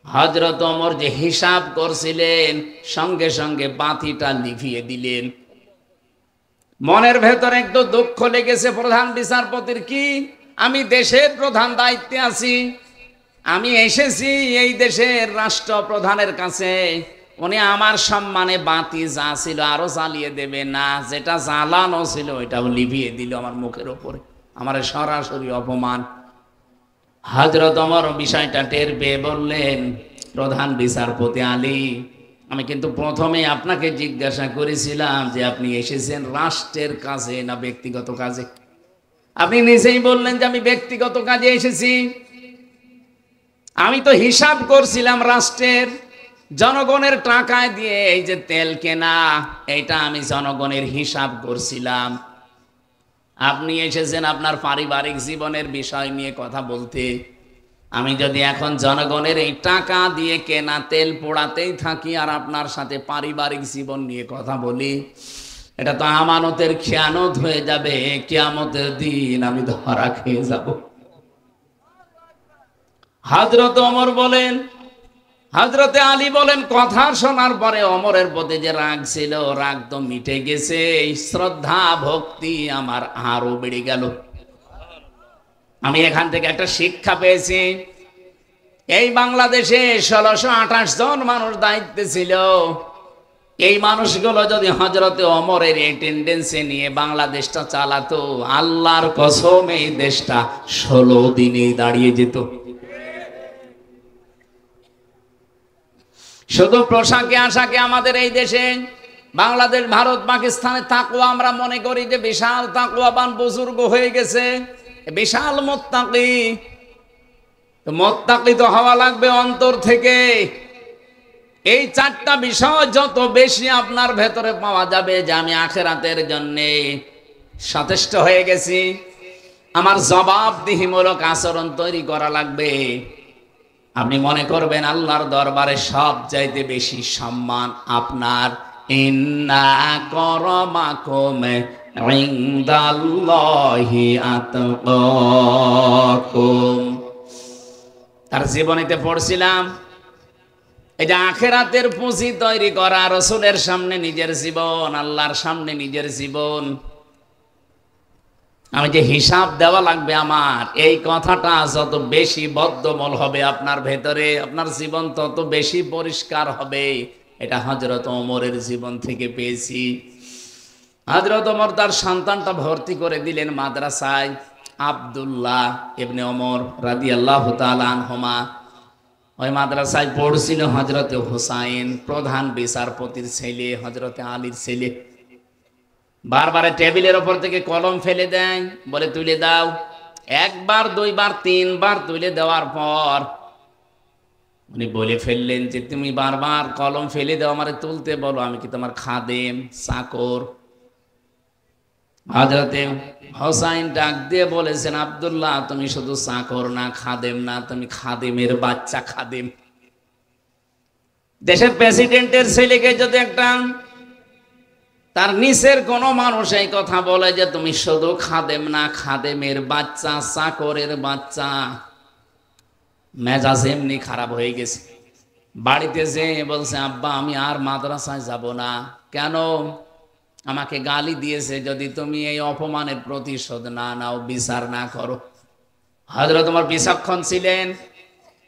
হযরত ওমর যে হিসাব করছিলেন, সঙ্গে সঙ্গে বাতিটা নিভিয়ে দিলেন। মনের ভেতরে একটু দুঃখ লেগেছে প্রধান বিচারপতির। কি, আমি দেশের প্রধান দায়িত্বে আছি, আমি এসেছি এই দেশের রাষ্ট্রপ্রধানের কাছে, উনি আমার সম্মানে বাতি যা ছিল আরো জ্বালিয়ে দেবে না, যেটা জ্বালানো ছিল ওইটাও লিভিয়ে দিল আমার মুখের উপরে, আমার সরাসরি অপমান। হযরত ওমর বিষয়টা টের পেয়ে বললেন, প্রধান বিচারপতি আলী, আমি কিন্তু প্রথমে আপনাকে জিজ্ঞাসা করেছিলাম যে আপনি এসেছেন রাষ্ট্রের কাজে না ব্যক্তিগত কাজে। আপনি নিজেই বললেন যে আমি ব্যক্তিগত কাজে এসেছি। আমি তো হিসাব করছিলাম রাষ্ট্রের, জনগণের টাকায় দিয়ে এই যে তেল কেনা, এইটা আমি জনগণের হিসাব করছিলাম। আপনি এসেছেন আপনার পারিবারিক জীবনের বিষয় নিয়ে কথা বলতে। আমি যদি এখন জনগণের এই টাকা দিয়ে কেনা তেল পোড়াতেই থাকি আর আপনার সাথে পারিবারিক জীবন নিয়ে কথা বলি, এটা তো আমানতের খেয়ানত হয়ে যাবে। কিয়ামতের দিন আমি ধরা খেয়ে যাব। হযরত ওমর বলেন, হযরতে আলী বলেন, কথা শোনার পরে ওমরের প্রতি যে রাগ ছিল, রাগ তো মিটে গেছে, শ্রদ্ধা ভক্তি আমার আরো বেড়ে গেল। আমি এখান থেকে একটা শিক্ষা পেয়েছি। এই বাংলাদেশে 1628 জন মানুষ দায়িত্বে ছিল। এই মানুষগুলো যদি হযরতে ওমরের এই টেন্ডেন্সি নিয়ে বাংলাদেশটা চালাতো, আল্লাহর কসম এই দেশটা 16 দিনে দাঁড়িয়ে যেত। শুধু পোশাকে আশাকে আমাদের এই দেশে বাংলাদেশ, ভারত, পাকিস্তানে তাকওয়া আমরা মনে করি যে বিশাল তাকওয়াবান বুজুর্গ হয়ে গেছে, বিশাল মুত্তাকি। মুত্তাকি তো হওয়া লাগবে অন্তর থেকে। এই 4টা বিষয় যত বেশি আপনার ভেতরে পাওয়া যাবে যে আমি আখিরাতের জন্য সচেষ্ট হয়ে গেছি, আমার জবাবদিহিমূলক আচরণ তৈরি করা লাগবে, আপনি মনে করবেন আল্লাহর দরবারে সব চাইতে বেশি সম্মান আপনার। ইন্না আকরামাকুম ইনদাল্লাহি আতকাকুম। তার জীবনীতে পড়ছিলাম, এই যে আখেরাতের পুঁজি তৈরি করা, রসুলের সামনে নিজের জীবন, আল্লাহর সামনে নিজের জীবন, আমি যে হিসাব দেওয়া লাগবে আমার, এই কথাটা যত বেশি বদ্ধমূল হবে আপনার ভেতরে, আপনার জীবন তত বেশি পরিষ্কার হবে। এটা হযরত ওমরের জীবন থেকে পেয়েছি। হযরত ওমর তার সন্তানটা ভর্তি করে দিলেন মাদ্রাসায়। আব্দুল্লাহ ইবনে ওমর রাদিয়াল্লাহু তাআলা আনহুমা, ওই মাদ্রাসায় পড়ছিল হযরতে হুসাইন, প্রধান বিচারপতির ছেলে, হযরতে আলীর ছেলে। বারবার টেবিলের ওপর থেকে কলম ফেলে দেয়, বলে তুলে দাও। একবার, দুইবার, তিনবার তুলে দেওয়ার পর উনি বলে ফেললেন যে তুমি বারবার কলম ফেলে দাও, আমারে তুলতে বলো, আমি কি তোমার খাদেম, চাকর? হযরতে হুসাইন ডাক দিয়ে বলেছেন, আব্দুল্লাহ তুমি শুধু চাকর না, খাদেম না, তুমি খাদেমের বাচ্চা, খাদেম। দেশের প্রেসিডেন্টের ছেলেকে যদি একটা তার নিচের কোন মানুষ এই কথা বলে যে তুমি শুধু খাদেম না, খাদেমের বাচ্চা, চাকরের বাচ্চা, মেজাজ এমনি খারাপ হয়ে গেছে। বাড়িতে যে বলছে, আব্বা আমি আর মাদ্রাসায় যাব না। কেন? আমাকে গালি দিয়েছে, যদি তুমি এই অপমানের প্রতিশোধ না নাও, বিচার না করো। হযরত ওমর বিচক্ষণ ছিলেন,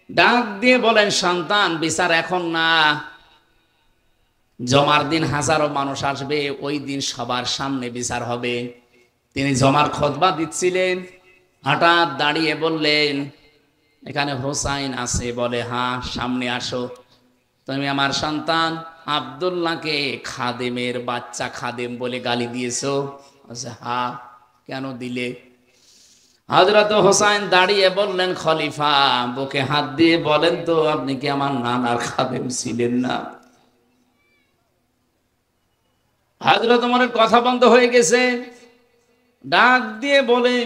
ডাক দিয়ে বলেন, সন্তান বিচার এখন না, জমার দিন হাজারো মানুষ আসবে, ওই দিন সবার সামনে বিচার হবে। তিনি জমার খুতবা দিচ্ছিলেন, হঠাৎ দাঁড়িয়ে বললেন, এখানে হুসাইন আছে? বলে হ্যাঁ, সামনে আসো। তুমি আমার সন্তান আব্দুল্লাহকে খাদেমের বাচ্চা, খাদেম বলে গালি দিয়েছো? হ্যাঁ। কেন দিলে? হযরত হুসাইন দাঁড়িয়ে বললেন, খলিফা বুকে হাত দিয়ে বলেন তো, আপনি কি আমার নানার খাদেম ছিলেন না? হযরত ওমরের কথা বন্ধ হয়ে গেছে। ডাক দিয়ে বলে,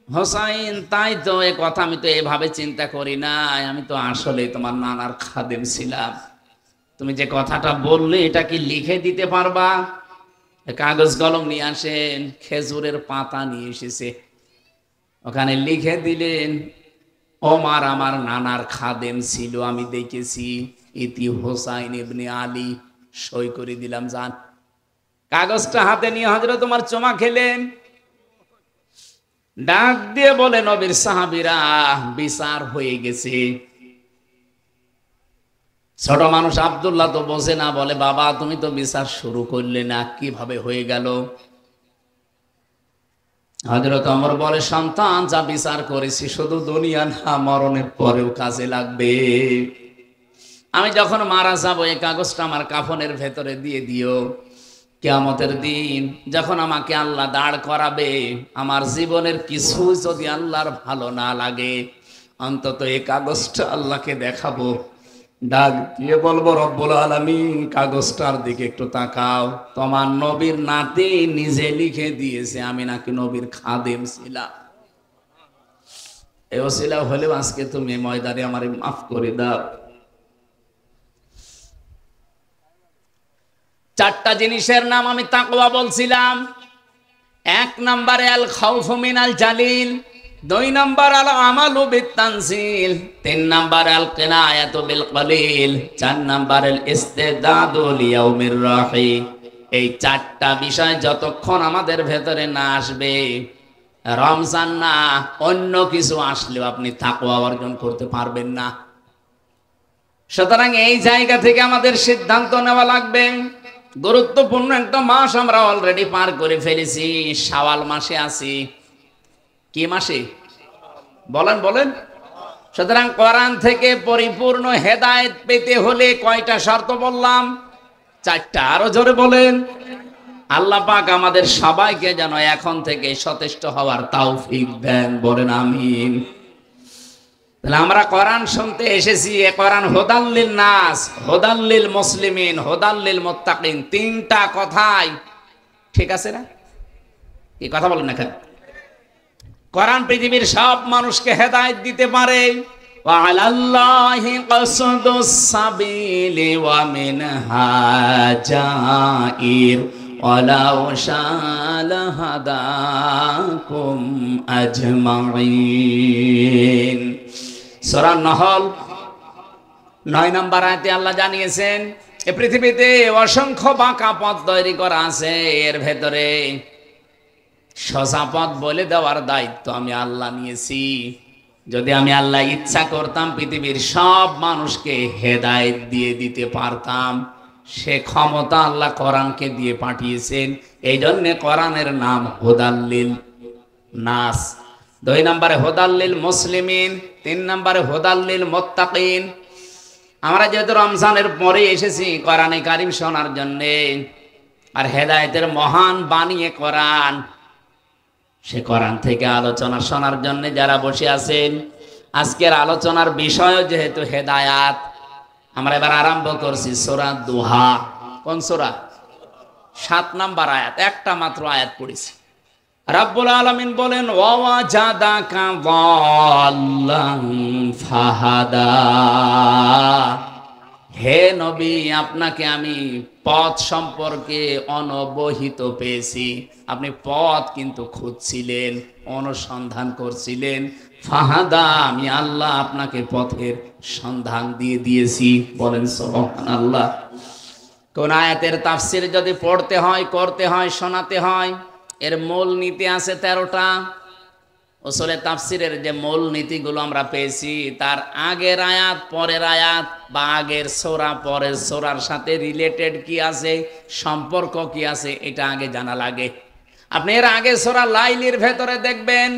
হোসাইন তাই তো, এ কথা আমি তো এভাবে চিন্তা করি না, আমি তো আসলে তোমার নানার খাদেম ছিলাম। তুমি যে কথাটা বললে এটা কি লিখে দিতে পারবা? কাগজ কলম নিয়ে আসেন, খেজুরের পাতা নিয়ে এসেছে, ওখানে লিখে দিলেন, ওমর আমার নানার খাদেম ছিল, আমি দেখেছি, ইতি হোসাইন ইবনে আলী, সই করে দিলাম, যান। কাগজটা হাতে নিয়ে হযরত ওমর চুমা খেলেন। ডাক দিয়ে বলে, নবীর সাহাবীরা, বিচার হয়ে গেছে। ছোট মানুষ আব্দুল্লাহ তো বোঝে না, বলে বাবা তুমি তো বিচার শুরু করলে না, কিভাবে হয়ে গেল? হযরত ওমর বলে, সন্তান যা বিচার করেছি শুধু দুনিয়া না, মরণের পরেও কাজে লাগবে। আমি যখন মারা যাব, এই কাগজটা আমার কাফনের ভেতরে দিয়ে দিও। কিয়ামতের দিন যখন আমাকে আল্লাহ দাঁড় করাবে, আমার জীবনের কিছু যদি আল্লাহর ভালো না লাগে, অন্তত এই কাগজটা আল্লাহকে দেখাবো, ডাক দিয়ে বলবো, রব্বুল আলামিন কাগজটার দিকে একটু তাকাও, তোমার নবীর নাতি নিজে লিখে দিয়েছে আমি নাকি নবীর খাদেম ছিলাম। এই ওসিলা হলেও আজকে তুমি ময়দানে আমারে মাফ করে দাও। চারটা জিনিসের নাম আমি তাকওয়া বলছিলাম। এক নম্বরে আল খাউফু মিনাল জালিল, দুই নম্বর আল আমালু বিত-তানজিল, তিন নম্বর আল কিনায়াতু বিল কলিল, চার নম্বর আল ইস্তিদাদু লিয়াউমির রাহি। এই চারটা বিষয় যতক্ষণ আমাদের ভেতরে না আসবে, রমজান না অন্য কিছু আসলেও আপনি তাকওয়া অর্জন করতে পারবেন না। সুতরাং এই জায়গা থেকে আমাদের সিদ্ধান্ত নেওয়া লাগবে। গুরুত্বপূর্ণ একটা মাস আমরা অলরেডি পার করে ফেলেছি, শাওয়াল মাসে আছি। কি মাসে? বলেন বলেন। সুতরাং কোরআন থেকে পরিপূর্ণ হেদায়েত পেতে হলে কয়টা শর্ত বললাম? চারটা। আরো জোরে বলেন। আল্লাহ পাক আমাদের সবাইকে যেন এখন থেকে সচেষ্ট হওয়ার তৌফিক দেন, বলেন আমিন। তাহলে আমরা কোরআন শুনতে এসেছি, এ কোরআন হুদাল্লিল নাস, হুদাল্লিল মুসলিমিন, হুদাল্লিল মুত্তাকিন, তিনটা কথাই ঠিক আছে না? কি কথা বলেন না কেন? কোরআন পৃথিবীর সব মানুষকে হেদায়েত দিতে পারে। ওয়া আলাল্লাহি কাসদুস সাবিলি ওয়া মিনহা জাইর ওয়ালাউ শাআলা হাদাকুম আজমাইন। সূরা নহল 9 নম্বর আয়াতে আল্লাহ জানিয়েছেন এই পৃথিবীতে অসংখ্য বাঁকা পথ তৈরি করা আছে, এর ভেতরে সোজা পথ বলে দেওয়ার দায়িত্ব আমি আল্লাহ নিয়েছি। যদি আমি আল্লাহ ইচ্ছা করতাম পৃথিবীর সব মানুষকে হেদায়েত দিয়ে দিতে পারতাম। সে ক্ষমতা আল্লাহ কোরআনকে দিয়ে পাঠিয়েছেন। এই জন্য কোরআনের নাম হুদাল্লিল নাস। 2 নম্বরে হুদাল্লিল মুসলিমিন, 3 নম্বরে হুদাল্লিল মুত্তাকিন। আমরা যেহেতু রমজানের পরে এসেছি কোরআনে কারিম শোনার জন্যে, আর হেদায়েতের মহান বাণী কোরআন, সে কোরআন থেকে আলোচনা শোনার জন্য যারা বসে আছেন, আজকের আলোচনার বিষয় যেহেতু হেদায়াত, আমরা এবার আরম্ভ করছি সূরা দুহা। কোন সূরা? 7 নম্বর আয়াত, একটা মাত্র আয়াত পড়েছি। রাব্বুল আলামিন বলেন ওয়াজাদাকা যাল্লান ফাহাদা। হে নবী, আপনাকে আমি পথ সম্পর্কে অনবহিত পেয়েছি। আপনি পথ কিন্তু খুঁজছিলেন, অনুসন্ধান করছিলেন। ফাহাদা, আমি আল্লাহ আপনাকে পথের সন্ধান দিয়ে দিয়েছি। বলেন সুবহানাল্লাহ। কোন আয়াতের তাফসীর যদি পড়তে হয়, করতে হয়, শোনাতে হয়, এর মূল নীতি আছে 13টা। উসুলে তাফসীরের যে মূল নীতিগুলো আমরা পেয়েছি, তার আগের আয়াত, পরের আয়াত, বা আগের সূরা পরের সূরার সাথে রিলেটেড কি আছে, সম্পর্ক কি আছে, এটা আগে জানা লাগে। আপনি এর আগে সূরা লাইলের ভেতরে দেখবেন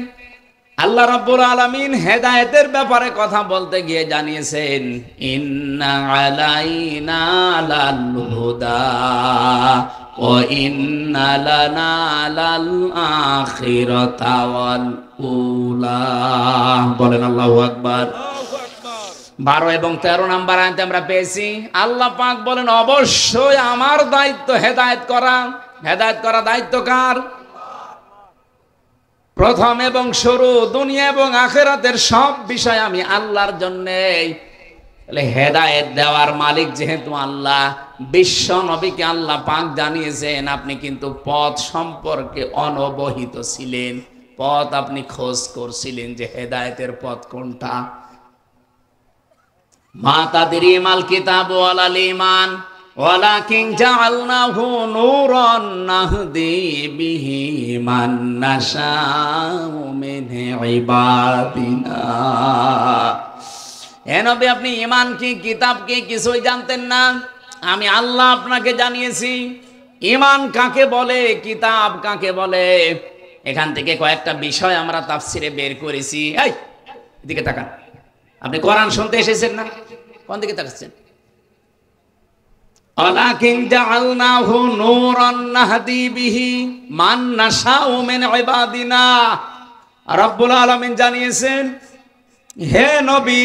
আল্লাহ রাব্বুল আলামিন হেদায়েতের ব্যাপারে কথা বলতে গিয়ে জানিয়েছেন ইন্না আলাইনা লাল হুদা ওয়া ইন্না লানা লাল আখিরাতা ওয়াল উলা। বলেন আল্লাহু আকবার। 12 এবং 13 নম্বর আয়াতে আমরা পেয়েছি আল্লাহ পাক বলেন অবশ্যই আমার দায়িত্ব হেদায়েত করা। হেদায়েত করা দায়িত্ব কার? প্রথম এবং শুরু, দুনিয়া এবং আখিরাতের সব বিষয় আমি আল্লাহর জন্যে। তাহলে হেদায়েত দেওয়ার মালিক যেহেতু আল্লাহ, বিশ্ব নবীকে আল্লাহ পাক জানিয়েছেন আপনি কিন্তু পথ সম্পর্কে অনবহিত ছিলেন, পথ আপনি খোঁজ করছিলেন যে হেদায়েতের পথ কোনটা। মা তাদরি মাল কিতাব ওয়ালাল ঈমান ওয়ালাকিন জাআলনাহু নূরান নাহদি বিহি মান নাশাউ মিন ইবাদিনা। হে নবী, আপনি ঈমান কি, কিতাব কি কিছুই জানতেন না, আমি আল্লাহ আপনাকে জানিয়েছি। ঈমান কাকে বলে, কিতাব কাকে বলে, এখান থেকে কয়েকটা বিষয় আমরা তাফসিরে বের করেছি। এই এদিকে তাকান, আপনি কোরআন শুনতে এসেছেন না? কোন দিকে তাকাচ্ছেন? ওয়ালাকিন জাআলনাহু নূরান নাহদি বিহি মান নাশাউ মিন ইবাদিনা। রাব্বুল আলামিন জানিয়েছেন হে নবী,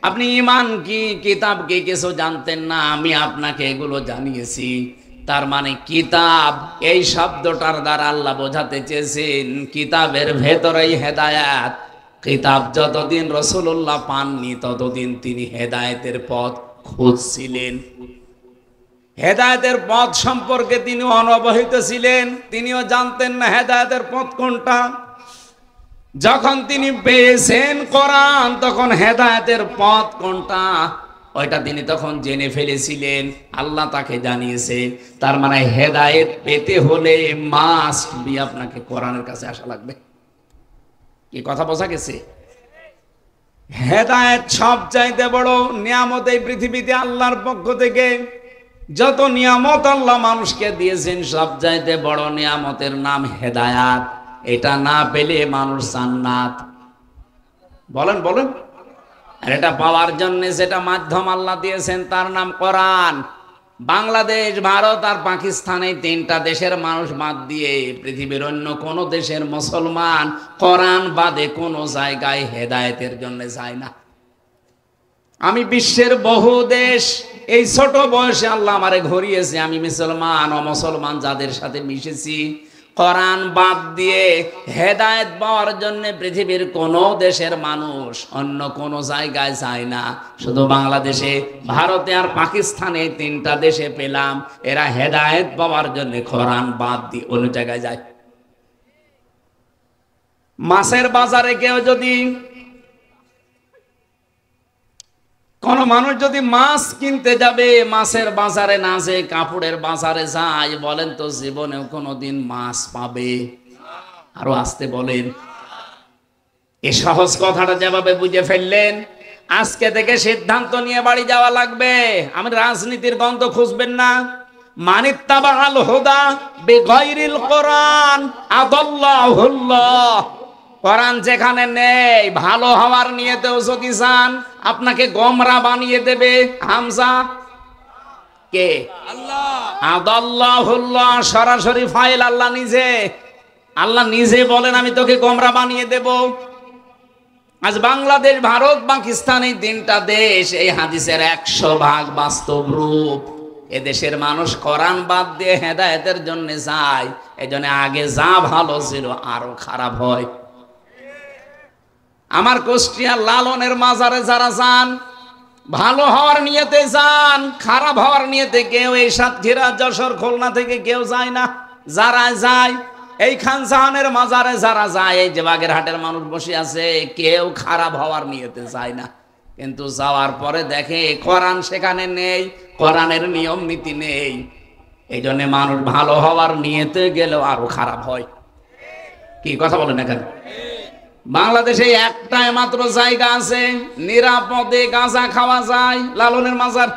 আপনি ঈমান কি, কিতাব কি কিছু জানতেন না, আমি আপনাকে এগুলো জানিয়েছি। তার মানে কিতাব এই শব্দটার দ্বারা আল্লাহ বোঝাতে চেয়েছেন কিতাবের ভেতরেই হেদায়েত। কিতাব যতদিন রাসূলুল্লাহ পাননি ততদিন তিনি হেদায়েতের পথ খুঁজছিলেন। হেদায়েতের পথ সম্পর্কে তিনি অনবহিত ছিলেন, তিনিও জানতেন না হেদায়েতের পথ কোনটা। যখন তিনি পেয়েছেন কোরআন, তখন হেদায়েতের পথ কোনটা ওইটা তিনি তখন জেনে ফেলেছিলেন, আল্লাহ তাকে জানিয়েছে। তার মানে হেদায়েত পেতে হলে মাস্ট বি আপনাকে কোরআনের কাছে আসা লাগবে। কি কথা বোঝা গেছে? হেদায়েত সবচাইতে বড় নিয়ামত এই পৃথিবীতে আল্লাহর পক্ষ থেকে। যত নিয়ামত আল্লাহ মানুষকে দিয়েছেন, সবচাইতে বড় নিয়ামতের নাম হেদায়াত। এটা না পেলে মানুষ জান্নাত। বলেন বলেন। আর এটা পাওয়ার জন্য যেটা মাধ্যম আল্লাহ দিয়েছেন তার নাম কোরআন। বাংলাদেশ, ভারত আর পাকিস্তান, এই 3টা দেশের মানুষ বাদ দিয়ে পৃথিবীর অন্য কোন দেশের মুসলমান কোরআন বাদে কোনো জায়গায় হেদায়েতের জন্য যায় না। আমি বিশ্বের বহু দেশ, এই ছোট বয়সে আল্লাহ আমারে ঘুরিয়েছে, আমি মুসলমান অমুসলমান যাদের সাথে মিশেছি, কোরআন বাদ দিয়ে হেদায়েত পাওয়ার জন্য পৃথিবীর কোন দেশের মানুষ অন্য কোন জায়গায় যায় না। শুধু বাংলাদেশে, ভারতে আর পাকিস্তানে, 3টা দেশে পেলাম এরা হেদায়েত পাওয়ার জন্য কোরআন বাদ দিয়ে অন্য জায়গায় যায়। মাছের বাজারে কেউ যদি কোনো মানুষ যদি মাছ কিনতে যাবে, মাছের বাজারে না যে কাপড়ের বাজারে যায়, বলেন তো জীবনেও কোনোদিন মাছ পাবে? আরো আসতে বলেন। এই সহজ কথাটা যেভাবে বুঝে ফেললেন, আজকে থেকে সিদ্ধান্ত নিয়ে বাড়ি যাওয়া লাগবে। আমি রাজনীতির গন্ধ খুঁজবেন না। মানিত্তাবাল হুদা বিগাইরিল কোরআন আদাল্লাহুল্লাহ। কোরআন যেখানে নেই, ভালো হওয়ার নিয়েতেও যদি চান, আপনাকে গোমরা বানিয়ে দেবে। হামজা কে? আল্লাহ। আদাল্লাহুল্লাহ সরাসরি ফাইল আল্লাহ নিজে। আল্লাহ নিজে বলেন আমি তোকে গোমরা বানিয়ে দেব। আজ বাংলাদেশ, ভারত, পাকিস্তান এই তিনটা দেশ, এই হাদিসের 100% বাস্তব রূপ। এদেশের মানুষ কোরআন বাদ দিয়ে হেদায়েতের জন্য যায়। এই জন্য আগে যা ভালো ছিল আরো খারাপ হয়। আমার কুষ্টিয়ার লালনের মাজারে যারা যান, ভালো হওয়ার নিয়তে যান, খারাপ হওয়ার নিয়তে কেউ এই সাতক্ষীরা, যশোর, খুলনা থেকে কেউ যায় না। যারা যায়, এই খান জাহানের মাজারে যারা যায়, এই যে বাগেরহাটের মানুষ বসে আছে, কেউ খারাপ হওয়ার নিয়তে যায় না। কিন্তু যাওয়ার পরে দেখে কোরআন সেখানে নেই, কোরআনের নিয়ম নীতি নেই। এই জন্য মানুষ ভালো হওয়ার নিয়তে গেলেও আরো খারাপ হয়। কি কথা বলেন এখানে? বাংলাদেশে একটাই মাত্র জায়গা আছে নিরাপদে গাঁজা খাওয়া যায়, লালনের মাজার।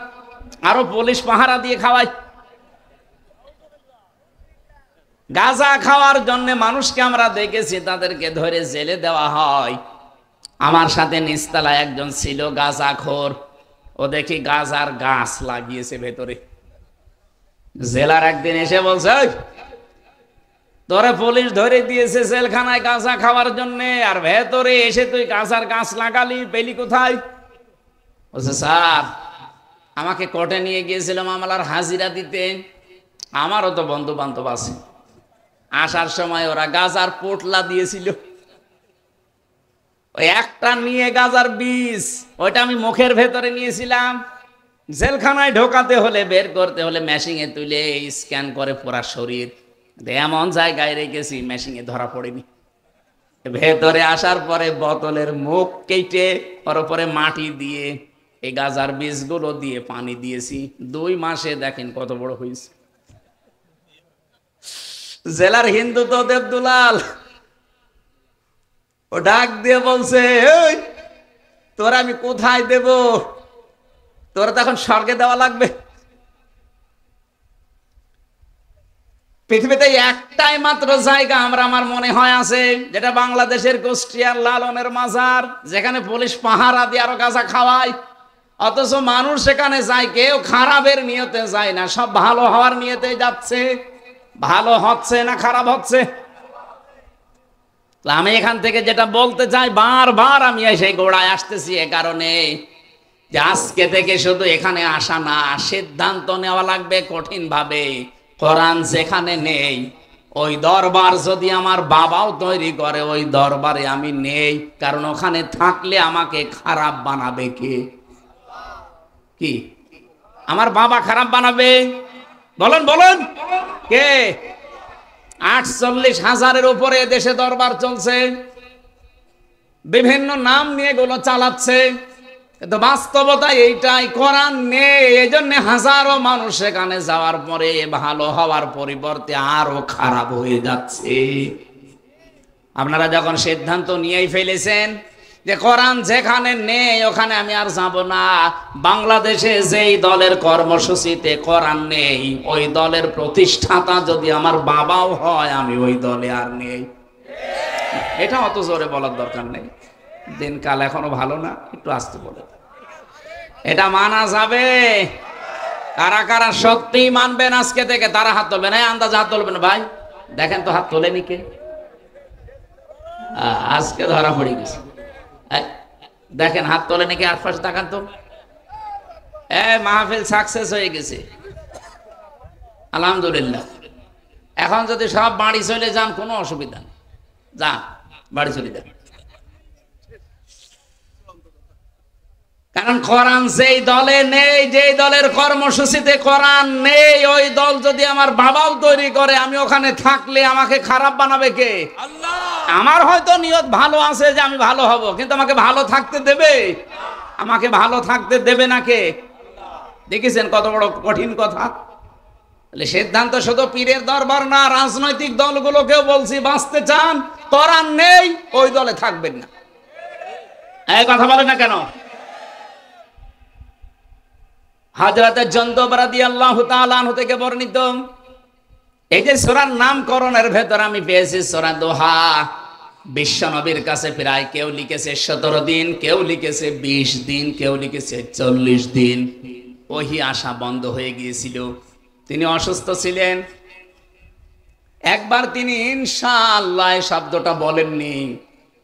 আরো পুলিশ পাহারা দিয়ে খাওয়ায়। গাঁজা খাওয়ার জন্য মানুষকে আমরা দেখেছি, তাদেরকে ধরে জেলে দেওয়া হয়। আমার সাথে নিচতলায় একজন ছিল গাঁজাখোর। ও দেখি গাঁজার গাছ লাগিয়েছে ভেতরে। জেলার একদিন এসে বলছে, তোরে পুলিশ ধরে দিয়েছে জেলখানায় গাঁজা খাওয়ার জন্য, আর ভেতরে এসে তুই গাঁজার গাছ লাগালি, পেলি কোথায়? বলছে স্যার, আমাকে কোর্টে নিয়ে গিয়েছিল মামলার হাজিরা দিতে। আমারও তো বন্ধু বান্ধব আছে, আসার সময় ওরা গাঁজার পোটলা দিয়েছিল। ওই একটা নিয়ে গাঁজার বীজ, ওইটা আমি মুখের ভেতরে নিয়েছিলাম। জেলখানায় ঢোকাতে হলে, বের করতে হলে মেশিনে তুলে স্ক্যান করে পুরা শরীর। এমন জায়গায় রেখেছি মেশিনে ধরা পড়েনি। ভেতরে আসার পরে বোতলের মুখ কেটে ওর উপরে মাটি দিয়ে এই গাঁজার বীজগুলো দিয়ে পানি দিয়েছি। 2 মাসে দেখেন কত বড় হয়েছে। জেলার হিন্দু তো দেবদুলাল, ও ডাক দিয়ে বলছে, এই তোরা আমি কোথায় দেব? তোরা তো এখন স্বর্গে দেওয়া লাগবে। পৃথিবীতে একটাই মাত্র জায়গা আমার মনে হয় আছে, যেটা বাংলাদেশের কুষ্টিয়ার লালনের মাজার, যেখানে পুলিশ পাহারা দিয়ে আরো গাঁজা খাওয়ায়। অথচ মানুষ সেখানে যায়, কেউ খারাপের নিয়তে যায় না, সব ভালো হওয়ার নিয়তে যাচ্ছে। ভালো হচ্ছে না খারাপ হচ্ছে? আমি এখান থেকে যেটা বলতে চাই, বারবার আমি সেই গোড়ায় আসতেছি এ কারণে যে আজকে থেকে শুধু এখানে আসা না, সিদ্ধান্ত নেওয়া লাগবে কঠিন ভাবে। কোরআন যেখানে নেই, ওই দরবার যদি আমার বাবাও তৈরি করে, ওই দরবারে আমি নেই। কারণ ওখানে থাকলে আমাকে খারাপ বানাবে কে? কি আমার বাবা খারাপ বানাবে? বলেন বলেন, কে? 48,000-এর উপরে দেশে দরবার চলছে, বিভিন্ন নাম নিয়ে এগুলো চালাচ্ছে। কিন্তু বাস্তবতা এইটাই, কোরআন নেই। এই জন্য হাজারো মানুষ সেখানে যাওয়ার পরে ভালো হওয়ার পরিবর্তে আরো খারাপ হয়ে যাচ্ছে। আপনারা যখন সিদ্ধান্ত নিয়েই ফেলেছেন যে কোরআন যেখানে নেই ওখানে আমি আর যাব না, বাংলাদেশে যেই দলের কর্মসূচিতে কোরআন নেই, ওই দলের প্রতিষ্ঠাতা যদি আমার বাবাও হয়, আমি ওই দলে আর নেই। এটা অত জোরে বলার দরকার নেই, দিনকাল এখনো ভালো না, একটু আস্তে বলে। এটা মানা যাবে? কারা কারা সত্যি মানবেন আজকে থেকে? তারা হাত তুলবেন। হ্যাঁ, আন্দাজ হাত তুলবেন। ভাই দেখেন তো হাত তোলেনি কে? আজকে ধরা পড়ে গেছে। দেখেন হাত তোলেনি কে? আর পাশে তাকান তো। মাহফিল সাকসেস হয়ে গেছে, আলহামদুলিল্লাহ। এখন যদি সব বাড়ি চলে যান, কোনো অসুবিধা নেই, যান বাড়ি চলে যান। কারণ কোরআন যেই দলে নেই, যেই দলের কর্মসূচিতে কোরআন নেই, ওই দল যদি আমার বাবাও তৈরি করে, আমি ওখানে থাকলে আমাকে খারাপ বানাবে কে? আল্লাহ। আমার হয়তো নিয়ত ভালো আছে যে আমি ভালো হব, কিন্তু আমাকে ভালো থাকতে দেবে? আমাকে ভালো থাকতে দেবে না কে? দেখেছেন কত বড় কঠিন কথা। সিদ্ধান্ত শুধু পীরের দরবার না, রাজনৈতিক দলগুলোকেও বলছি, বাঁচতে চান করার নেই, ওই দলে থাকবেন না। এই কথা বলে না কেন? হযরত জুনদুব রাদিয়াল্লাহু তাআলা আনহু থেকে বর্ণিত, এই যে সূরার নামকরণের ভেতর আমি পেয়েছি সূরা দোহা। বিশ্ব নবীর কাছে প্রায় কেউ লিখেছে 17 দিন, কেউ লিখেছে 20 দিন, কেউ লিখেছে 40 দিন। ওহি আসা বন্ধ হয়ে গিয়েছিল, তিনি অসুস্থ ছিলেন। একবার তিনি ইনশাআল্লাহ শব্দটা বলেননি।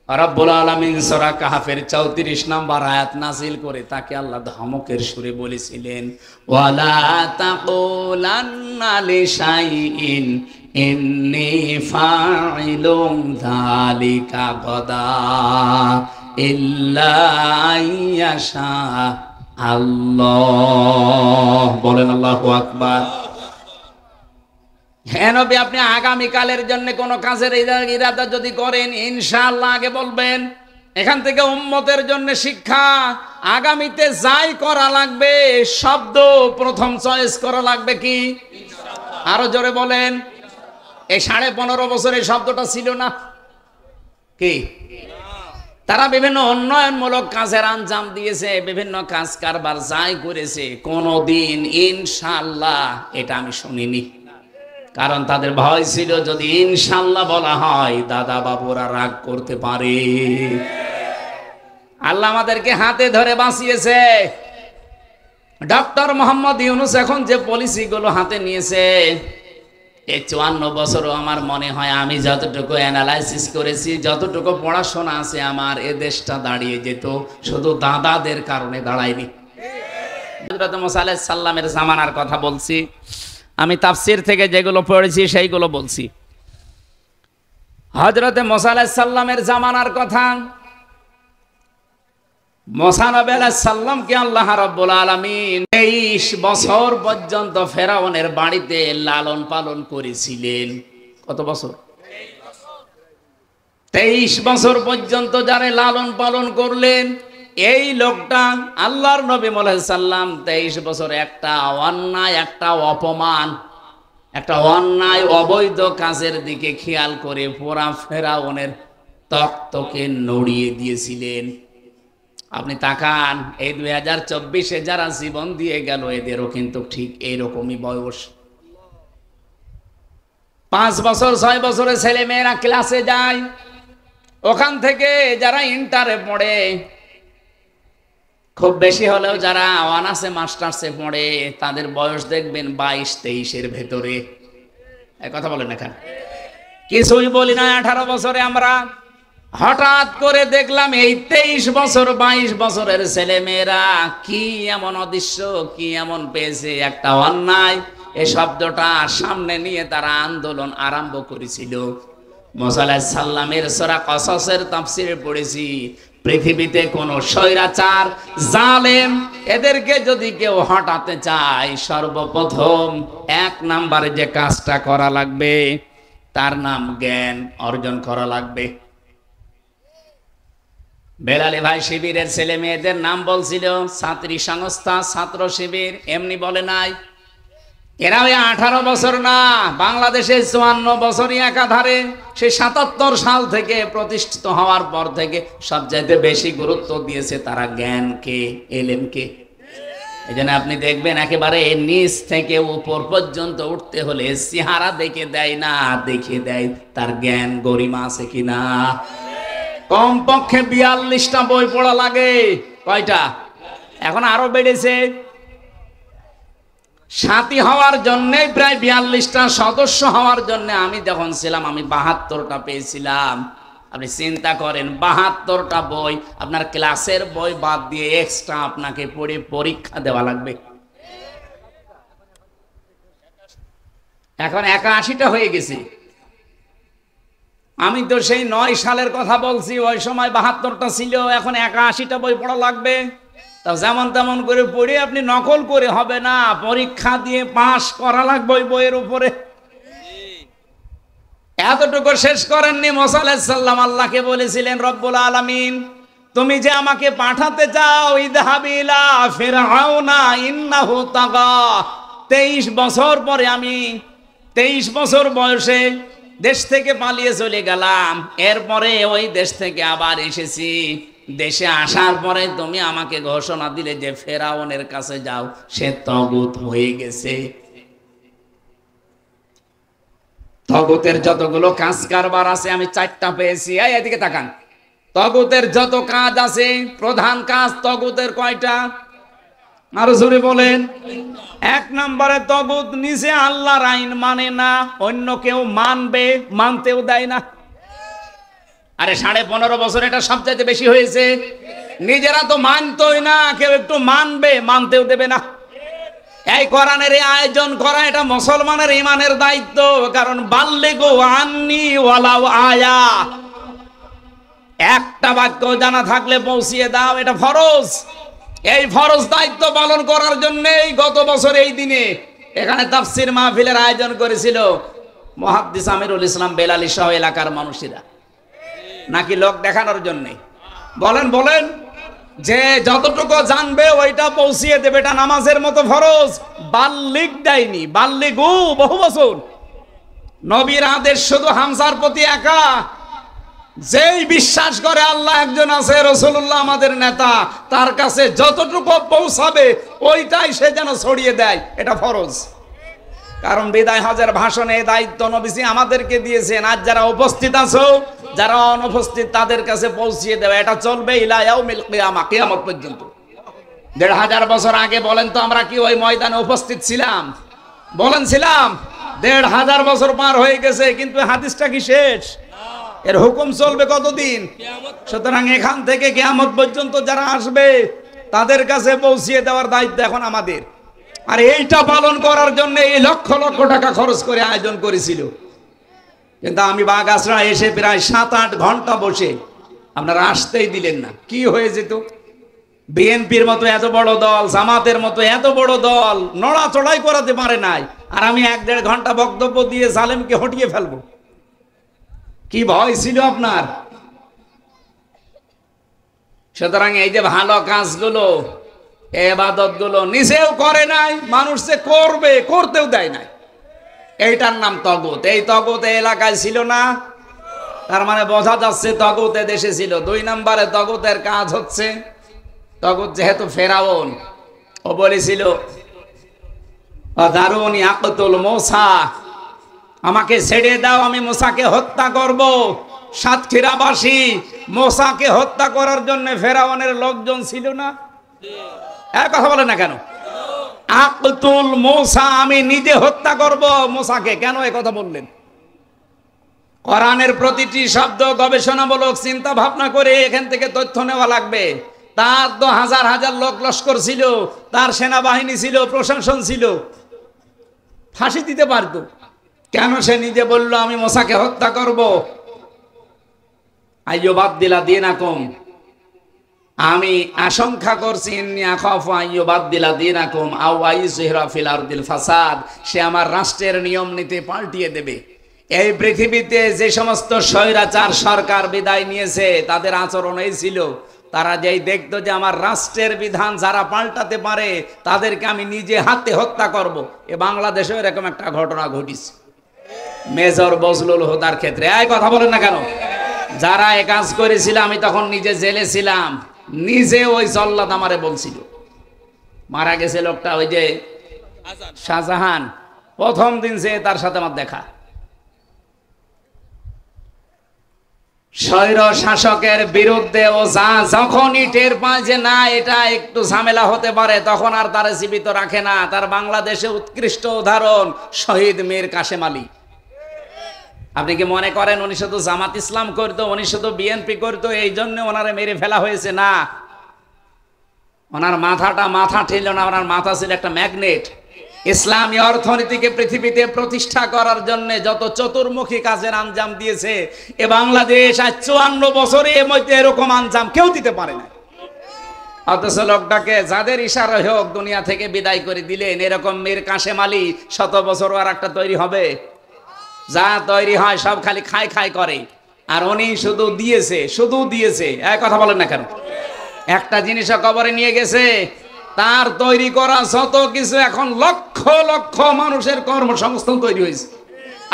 রব্বুল আলামিন সূরা কাহফের 34 নম্বর আয়াত নাযিল করে তাকে আল্লাহ ধমকের সুরে বলেছিলেন, ওয়ালা তাকুলান্না লিশাইইন ইন্নী ফাইলুম যালিকা গাদা ইল্লা আইয়াশা আল্লাহ। বলেন আল্লাহু আকবার। হ্যাঁ নবী, আপনি আগামীকালের জন্য কোন কাজের ইরাদা যদি করেন, ইনশাআল্লাহ আগে বলবেন। এখান থেকে উম্মতের জন্য শিক্ষা, আগামীতে যাই করা লাগবে শব্দ প্রথম চয়েস করা লাগবে কি? আরো জোরে বলেন। এই 15.5 বছরে শব্দটা ছিল না কি? তারা বিভিন্ন উন্নয়নমূলক কাজের আঞ্জাম দিয়েছে, বিভিন্ন কাজ কারবার যাই করেছে, কোনদিন ইনশাআল্লাহ এটা আমি শুনিনি। কারণ তাদের ভয় ছিল যদি ইনশাআল্লাহ বলা হয় দাদা বাবুরা রাগ করতে পারে। আল্লাহ আমাদেরকে হাতে ধরে বাঁচিয়েছে। ডক্টর মোহাম্মদ ইউনূস এখন যে পলিসিগুলো হাতে নিয়েছে, এই 54 বছরও আমার মনে হয় আমি যতটুকু অ্যানালাইসিস করেছি, যতটুকু পড়াশোনা আছে আমার, এ দেশটা দাঁড়িয়ে যেত, শুধু দাদাদের কারণে দাঁড়ায়নি। হযরত মুসা আলাইহিস সালামের জামানার কথা বলছি, আমি তাফসীর থেকে যেগুলো পড়েছি সেইগুলো বলছি। হযরত মুসা আলাইহিস সালামের জামানার কথা, মুসা নবী আলাইহিস সালামকে আল্লাহ রাব্বুল আলামিন 23 বছর পর্যন্ত ফেরাউনের বাড়িতে লালন পালন করেছিলেন। কত বছর? 23 বছর পর্যন্ত যারা লালন পালন করলেন, এই লোকটা আল্লাহর নবী মুহাম্মদ সাল্লাম 23 বছর একটা অন্যায়, একটা অপমান, একটা অন্যায় অবৈধ কাজের দিকে খেয়াল করে পুরা ফেরাউনের তক্তকে নড়িয়ে দিয়েছিলেন। আপনি তাকান, এই 2024-এ যারা জীবন দিয়ে গেল এদেরও কিন্তু ঠিক এইরকমই বয়স। 5 বছর 6 বছরের ছেলে মেয়েরা ক্লাসে যায়, ওখান থেকে যারা ইন্টারে পড়ে, খুব বেশি হলেও যারা অনার্সে মাস্টার্সে পড়ে, তাদের বয়স দেখবেন 22-23-এর ভেতরে। এই কথা বলেন না কেন? কিছুই বলি না। 18 বছরে আমরা হঠাৎ করে দেখলাম এই 23 বছর 22 বছরের ছেলে মেয়েরা কি এমন অদৃশ্য, কি এমন পেয়েছে, একটা অন্যায় এই শব্দটা সামনে নিয়ে তারা আন্দোলন আরম্ভ করেছিল। মুসা আলাইহিস সালামের সূরা কসসের তাফসীরে পড়েছি, পৃথিবীতে কোন স্বৈরাচার জালেম এদেরকে যদি কেউ হটাতে চায়, সর্বপ্রথম 1 নম্বরে যে কাজটা করা লাগবে তার নাম জ্ঞান অর্জন করা লাগবে। বেলালে ভাই শিবিরের ছেলে মেয়েদের নাম বলছিল ছাত্রী সংস্থা, ছাত্র শিবির, এমনি বলে নাই। এরা ওই 18 বছর না, বাংলাদেশে 54 বছরই একাধারে, সে 77 সাল থেকে প্রতিষ্ঠিত হওয়ার পর থেকে সবচাইতে বেশি গুরুত্ব দিয়েছে তারা জ্ঞানকে, এলেমকে। এই জন্য আপনি দেখবেন একেবারে নিচ থেকে উপর পর্যন্ত উঠতে হলে চেহারা দেখে দেয় না, দেখে দেয় তার জ্ঞান গরিমা আছে কিনা। কমপক্ষে 42টা বই পড়া লাগে। কয়টা? এখন আরো বেড়েছে। সাথী হওয়ার জন্য প্রায় 42টা, সদস্য হওয়ার জন্য আমি যখন ছিলাম আমি 72টা পেয়েছিলাম। আপনি চিন্তা করেন, 72টা বই, আপনার ক্লাসের বই বাদ দিয়ে এক্সট্রা আপনাকে পড়ে পরীক্ষা দেওয়া লাগবে। এখন 81টা হয়ে গেছে। আমি তো সেই 9 সালের কথা বলছি, ওই সময় 72টা ছিল, এখন 81টা বই পড়া লাগবে। তা যেমন তেমন করে পড়ে আপনি নকল করে হবে না, পরীক্ষা দিয়ে পাস করা লাগবে ওই বইয়ের উপরে। এতটুকু শেষ করেননি মুসা আলাইহিস সালাম, আল্লাহকে বলেছিলেন রব্বুল আলামিন তুমি যে আমাকে পাঠাতে চাও, ইযহাবিলা ফিরআউনা ইন্নাহু তাগা, 23 বছর পরে আমি 23 বছর বয়সে দেশ থেকে পালিয়ে চলে গেলাম, এরপরে ওই দেশ থেকে আবার এসেছি। দেশে আসার পরে তুমি আমাকে ঘোষণা দিলে যে ফেরাউনের কাছে যাও, সে তাগুত হয়ে গেছে। তাগুতের যতগুলো কাজ কারবার আছে আমি 4টা পেয়েছি। এদিকে তাকান, তাগুতের যত কাজ আছে, প্রধান কাজ তাগুতের কয়টা? আরো জোরে বলেন। 1 নম্বরে তাগুত নিজে আল্লাহর আইন মানে না, অন্য কেউ মানবে, মানতেও দেয় না। আরে 15.5 বছর এটা সবচাইতে বেশি হয়েছে। নিজেরা তো মানতোই না, কেউ একটু মানবে, মানতেও দেবে না। এই কোরআনের আয়োজন করা এটা মুসলমানের ইমানের দায়িত্ব। কারণ বাল্লিগু আন্নি ওয়ালাউ আয়া, একটা বাক্য জানা থাকলে পৌঁছিয়ে দাও, এটা ফরজ। এই ফরজ দায়িত্ব পালন করার জন্য গত বছর এই দিনে এখানে তাফসীর মাহফিলের আয়োজন করেছিল মুহাদ্দিস আমিরুল ইসলাম বেলালী সহ এলাকার মানুষেরা। নাকি লোক দেখানোর জন্য? বলেন বলেন, যে যতটুকু জানবে ওইটা পৌঁছিয়ে দেবে, এটা নামাজের মতো ফরজ। বাল্লিগ দেয়নি, বাল্লিগু বহু বছর। নবীর আদেশ শুধু হামজার প্রতি একা। যেই বিশ্বাস করে আল্লাহ একজন আছে, রাসূলুল্লাহ আমাদের নেতা, তার কাছে যতটুকু পৌঁছাবে ওইটাই সে যেন ছড়িয়ে দেয়, এটা ফরজ। কারণ বিদায় হজের ভাষণে এই দায়িত্ব নবীজি আমাদেরকে দিয়েছেন। আজ যারা উপস্থিত আছো, যারা অনুপস্থিত, তাদের কাছে পৌঁছিয়ে দেওয়া, এটা চলবে ইলা ইয়াউমিল কিয়ামা, কিয়ামত পর্যন্ত। 1500 বছর আগে বলেন তো আমরা কি ওই ময়দানে উপস্থিত ছিলাম? বলেন ছিলাম? 1500 বছর পার হয়ে গেছে, কিন্তু হাদিসটা কি শেষ? এর হুকুম চলবে কতদিন? সুতরাং এখান থেকে কিয়ামত পর্যন্ত যারা আসবে তাদের কাছে পৌঁছিয়ে দেওয়ার দায়িত্ব এখন আমাদের। আর এইটা পালন করার জন্য এই লক্ষ লক্ষ টাকা খরচ করে আয়োজন করেছিল। কিন্তু আমি বাগাসরা এসে প্রায় 7-8 ঘন্টা বসে, আপনারা আসতেই দিলেন না। কি হয়ে যেত? বিএনপির মতো এত বড় দল, জামাতের মতো এত বড় দল নড়াচড়াই করাতে পারে নাই, আর আমি 1-1.5 ঘন্টা বক্তব্য দিয়ে জালেমকে হটিয়ে ফেলবো। কি ভয় ছিল আপনার? সুতরাং এই যে ভালো কাজগুলো, ইবাদত গুলো নিজেও করে নাই, মানুষ যে করবে, করতেও দেয় নাই, এইটার নাম তাগুত। এই তাগুত এলাকায় ছিল না, তার মানে বোঝা যাচ্ছে তাগুত দেশে ছিল। 2 নম্বরে তাগুতের কাজ হচ্ছে, তাগুত যেহেতু ফেরাউন, ও বলেছিল দারুনি আকতুল মূসা, আমাকে ছেড়ে দাও, আমি মূসাকে হত্যা করব। সাতক্ষীরাবাসী মূসাকে হত্যা করার জন্য ফেরাউনের লোকজন ছিল না? এক কথা বলে না কেন? আকতুল মূসা, আমি নিজে হত্যা করব মূসাকে। কেন এই কথা বললেন? কোরআনের প্রতিটি শব্দ গবেষণামূলক চিন্তা ভাবনা করে এখান থেকে তথ্য নেওয়া লাগবে। তার তো হাজার হাজার লোক লস্কর ছিল, তার সেনাবাহিনী ছিল, প্রশাসন ছিল, ফাঁসি দিতে পারতো। কেন সে নিজে বলল আমি মূসাকে হত্যা করব? আইয়ুবাদদিলা দীনাকুম, আমি আশঙ্কা করছি, ইন্নী আখাফু আইয়ুবাদদিলা দীনাকুম আও আইয়ুযহিরা ফিল আরদিল ফাসাদ, সে আমার রাষ্ট্রের নিয়ম নীতি পাল্টিয়ে দেবে। এই পৃথিবীতে যে সমস্ত স্বৈরাচার সরকার বিদায় নিয়েছে, তাদের আচরণ এই ছিল, তারা যেই দেখতো যে আমার রাষ্ট্রের বিধান যারা পাল্টাতে পারে তাদেরকে আমি নিজে হাতে হত্যা করব। এ বাংলাদেশেও এরকম একটা ঘটনা ঘটিছে মেজর বজলুল হুদার ক্ষেত্রে। এই কথা বলেন না কেন? যারা এ কাজ করেছিল, আমি তখন নিজে জেলে ছিলাম, নিজে ওই জল্লাদ আমারে বলছিল, মারা গেছে লোকটা, ওই যে শাহজাহান, প্রথম দিন যে তার সাথে আমার দেখা। স্বৈর শাসকের বিরুদ্ধে ও যখনই টের পায় যে না এটা একটু ঝামেলা হতে পারে, তখন আর তার জীবিত রাখে না। তার বাংলাদেশে উৎকৃষ্ট উদাহরণ শহীদ মীর কাশেম আলী। আপনি কি মনে করেন উনি শুধু জামাত ইসলাম করতো, উনি শুধু বিএনপি করতো, এই জন্য ওনারে মেরে ফেলা হয়েছে? না, ওনার মাথা ছিল না, ওনার মাথা ছিল একটা ম্যাগনেট। ইসলামী অর্থনীতিকে পৃথিবীতে প্রতিষ্ঠা করার জন্য যত চতুর্মুখী কাজের আঞ্জাম দিয়েছে এ বাংলাদেশ আজ 54 বছরে এর মধ্যে এরকম আঞ্জাম কেউ দিতে পারে না। অথচ লোকটাকে যাদের ইশারা হোক দুনিয়া থেকে বিদায় করে দিলেন। এরকম মীর কাশেম আলী 100 বছর আর একটা তৈরি হবে? যা তৈরি হয় সব খালি খাই করে। আর উনি শুধু দিয়েছে এক কথা বলেন না কেন? একটা জিনিস কবরে নিয়ে গেছে, তার তৈরি করা যত কিছু এখন লক্ষ লক্ষ মানুষের কর্মসংস্থান তৈরি হয়েছে।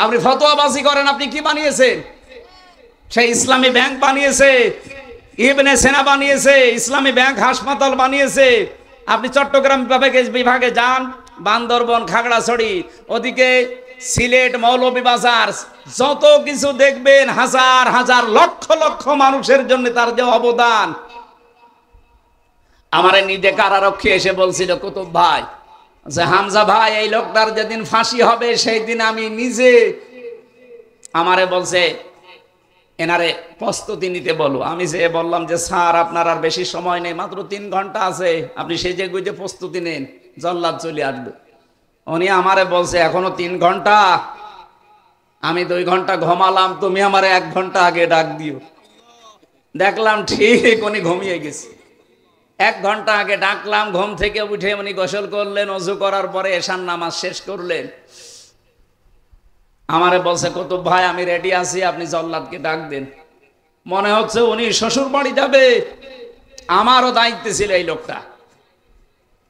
আপনি ফতোয়াবাজি করেন, আপনি কি বানিয়েছেন? সেই ইসলামী ব্যাংক বানিয়েছে, ইবনে সেনা বানিয়েছে, ইসলামী ব্যাংক হাসপাতাল বানিয়েছে। আপনি চট্টগ্রাম বিভাগে যান, বান্দরবন, খাগড়াছড়ি, ওদিকে সিলেট, মৌলভীবাজার, যত কিছু দেখবেন হাজার হাজার লক্ষ লক্ষ মানুষের জন্য তার যে অবদান। আমার নিজে কারারক্ষী এসে বলছিল, কুতুব ভাই যে হামজা ভাই এই লোকটার যেদিন ফাঁসি হবে সেই দিন আমি নিজে, আমারে বলছে এনারে প্রস্তুতি নিতে বলো। আমি যে বললাম যে স্যার আপনার আর বেশি সময় নেই, মাত্র 3 ঘন্টা আছে, আপনি সেজে গুজে প্রস্তুতি নেন, জল্লাদ চলে আসবে। উনি আমারে বলছে এখনো 3 ঘন্টা, আমি 2 ঘন্টা ঘুমালাম, তুমি আমারে 1 ঘন্টা আগে ডাক দিও। দেখলাম ঠিক উনি ঘুমিয়ে গেছে। 1 ঘন্টা আগে ডাকলাম, ঘুম থেকে উঠে উনি গোসল করলেন, ওযু করার পরে এশার নামাজ শেষ করলেন। আমারে বলছে কুতুব ভাই আমি রেডি আছি, আপনি জল্লাদকে ডাক দেন। মনে হচ্ছে উনি শ্বশুর বাড়ি যাবে। আমারও দায়িত্বে ছিল এই লোকটা।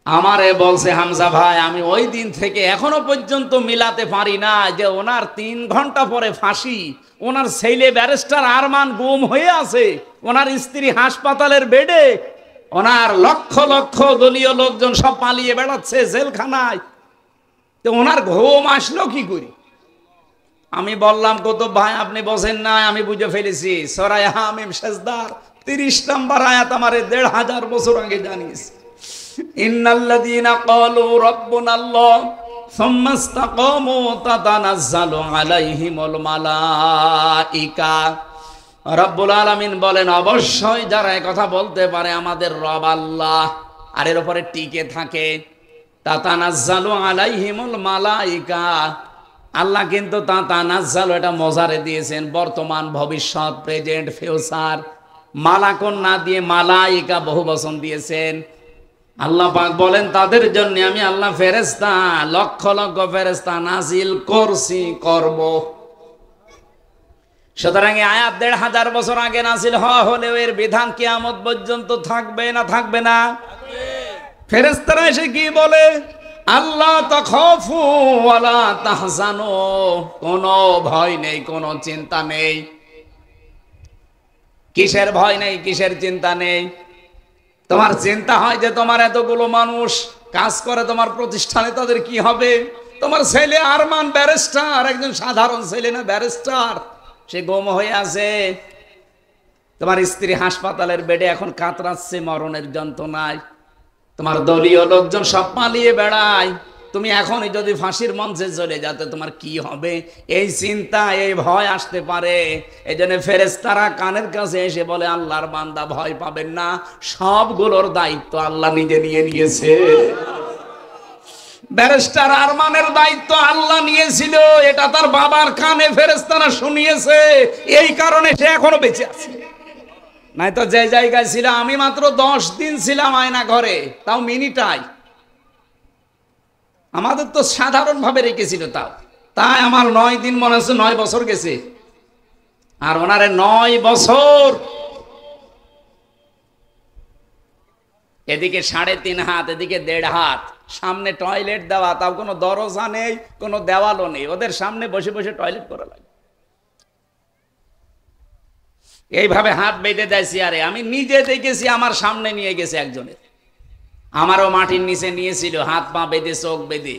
আমারে বলছে হামজা ভাই আমি ওই দিন থেকে এখনো পর্যন্ত মিলাতে পারি না যে ওনার 3 ঘন্টা পরে ফাঁসি, ওনার ছেলে ব্যারিস্টার আরমান গুম হয়ে আছে, ওনার স্ত্রী হাসপাতালের বেডে, ওনার লক্ষ লক্ষ দলীয় লোকজন সব পালিয়ে বেড়াচ্ছে জেলখানায়, তো ওনার ঘুম আসলো কি করি? আমি বললাম কুতুব ভাই আপনি বসেন না, আমি বুঝে ফেলেছি। সূরা হামিম সেজদার 30 নম্বর আয়াত আমারে 1500 বছর আগে জানিয়েছে। ইন্নাল্লাযীনা ক্বালু রাব্বুনাল্লাহ সুম্মা ইসতাকামু তাতানাজ্জালু আলাইহিমুল মালাইকা। রব্বুল আলামিন বলেন অবশ্যই যারা এই কথা বলতে পারে আমাদের রব আল্লাহ, আর এর উপরে টিকে থাকে, তাতানাজ্জালু আলাইহিমুল মালাইকা। আল্লাহ কিন্তু তাতানাজ্জালু এটা মজারে দিয়েছেন, বর্তমান, ভবিষ্যৎ, প্রেজেন্ট, ফিউচার। মালাকুন না দিয়ে মালাইকা বহু বচন দিয়েছেন। আল্লাহ পাক বলেন তাদের জন্য আমি আল্লাহ ফেরেশতা, লক্ষ লক্ষ ফেরেশতা নাজিল করছি, করব। সুতরাং এই আয়াত 1500 বছর আগে নাজিল হওয়া হলেও এর বিধান কিয়ামত পর্যন্ত থাকবে না থাকবে না? ফেরেশতারা এসে কি বলে? আল্লাহ তাখাফু ওয়ালা তাহজানু, কোনো ভয় নেই, কোনো চিন্তা নেই। কিসের ভয় নেই, কিসের চিন্তা নেই? তোমার চিন্তা হয় যে তোমার এতগুলো মানুষ কাজ করে তোমার প্রতিষ্ঠানে, তাদের কি হবে? তোমার ছেলে আরমান ব্যারিস্টার, একজন সাধারণ ছেলে না, ব্যারিস্টার, সে গুম হয়ে আছে। তোমার স্ত্রী হাসপাতালের বেডে এখন কাতরাচ্ছে মরণের যন্ত্রণায়। তোমার দলীয় লোকজন সব পালিয়ে বেড়ায়। তুমি এখনই যদি ফাঁসির মঞ্চে চলে যাতে তোমার কি হবে, এই চিন্তা, এই ভয় আসতে পারে। এই জন্য ফেরেশতারা কানের কাছে এসে বলে আল্লাহর বান্দা ভয় পাবেন না, সবগুলোর দায়িত্ব আল্লাহ নিজে নিয়ে নিয়েছে। ব্যারিস্টার আরমানের দায়িত্ব আল্লাহ নিয়েছিল, এটা তার বাবার কানে ফেরেশতারা শুনিয়েছে, এই কারণে সে এখনো বেঁচে আছে। নাই তো যে জায়গায় ছিল, আমি মাত্র 10 দিন ছিলাম আয়না ঘরে, তাও মিনিটাই। আমাদের তো সাধারণ ভাবে রেখেছিল, তাই আমার 9 দিন মনে হচ্ছে 9 বছর গেছে, আর ওনারে 9 বছর। এদিকে 3.5 হাত, এদিকে 1.5 হাত, সামনে টয়লেট দেওয়া, তাও কোনো দরজা নেই, কোনো দেওয়ালও নেই, ওদের সামনে বসে বসে টয়লেট করা লাগে। এইভাবে হাত বেঁধে দেয় চেয়ারে, আমি নিজে দেখেছি, আমার সামনে নিয়ে গেছে একজনের, আমারও মাটির নিচে নিয়েছিল, হাত পা বেঁধে, চোখ বেঁধে।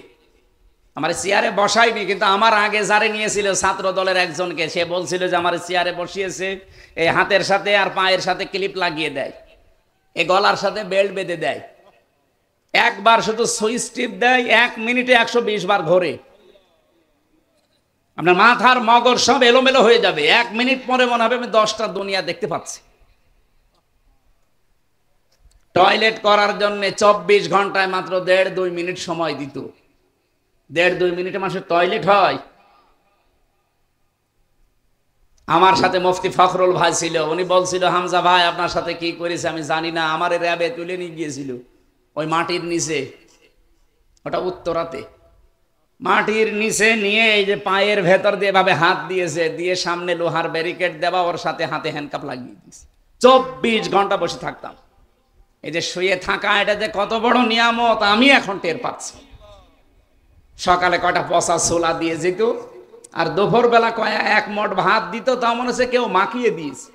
আমার চেয়ারে বসাইনি, কিন্তু আমার আগে যারে নিয়েছিল ছাত্র দলের একজনকে, সে বলছিল যে আমার চেয়ারে বসিয়েছে, এই হাতের সাথে আর পায়ের সাথে ক্লিপ লাগিয়ে দেয়, এই গলার সাথে বেল্ট বেঁধে দেয়, একবার শুধু সুইচ টিপ দেয়, 1 মিনিটে 120 বার ঘোরে। আপনার মাথার মগজ সব এলোমেলো হয়ে যাবে, 1 মিনিট পরে মনে হবে আমি 10টা দুনিয়া দেখতে পাচ্ছি। টয়লেট করার জন্য 24 ঘন্টায় মাত্র 1.5-2 মিনিট সময় দিত। 1.5-2 মিনিটে মানুষের টয়লেট হয়। আমার সাথে মুফতি ফখরুল ভাই ছিল, উনি বলছিল হামজা ভাই আপনার সাথে কি করেছে আমি জানি না, আমার র্যাবে তুলে নিয়ে গিয়েছিল ওই মাটির নিচে, ওটা উত্তরাতে, মাটির নিচে নিয়ে এই যে পায়ের ভেতর দিয়ে এভাবে হাত দিয়েছে, দিয়ে সামনে লোহার ব্যারিকেড দেওয়া, ওর সাথে হাতে হ্যান্ডকাপ লাগিয়ে দিয়েছে। 24 ঘন্টা বসে থাকতাম। এই যে শুয়ে থাকা, এটা যে কত বড় নিয়ামত আমি এখন টের পাচ্ছি। সকালে কয়টা পচা ছোলা দিয়ে যেত, আর দুপুর বেলা এক মোট ভাত দিত, তা মনে হচ্ছে কেউ মাখিয়ে দিয়েছে।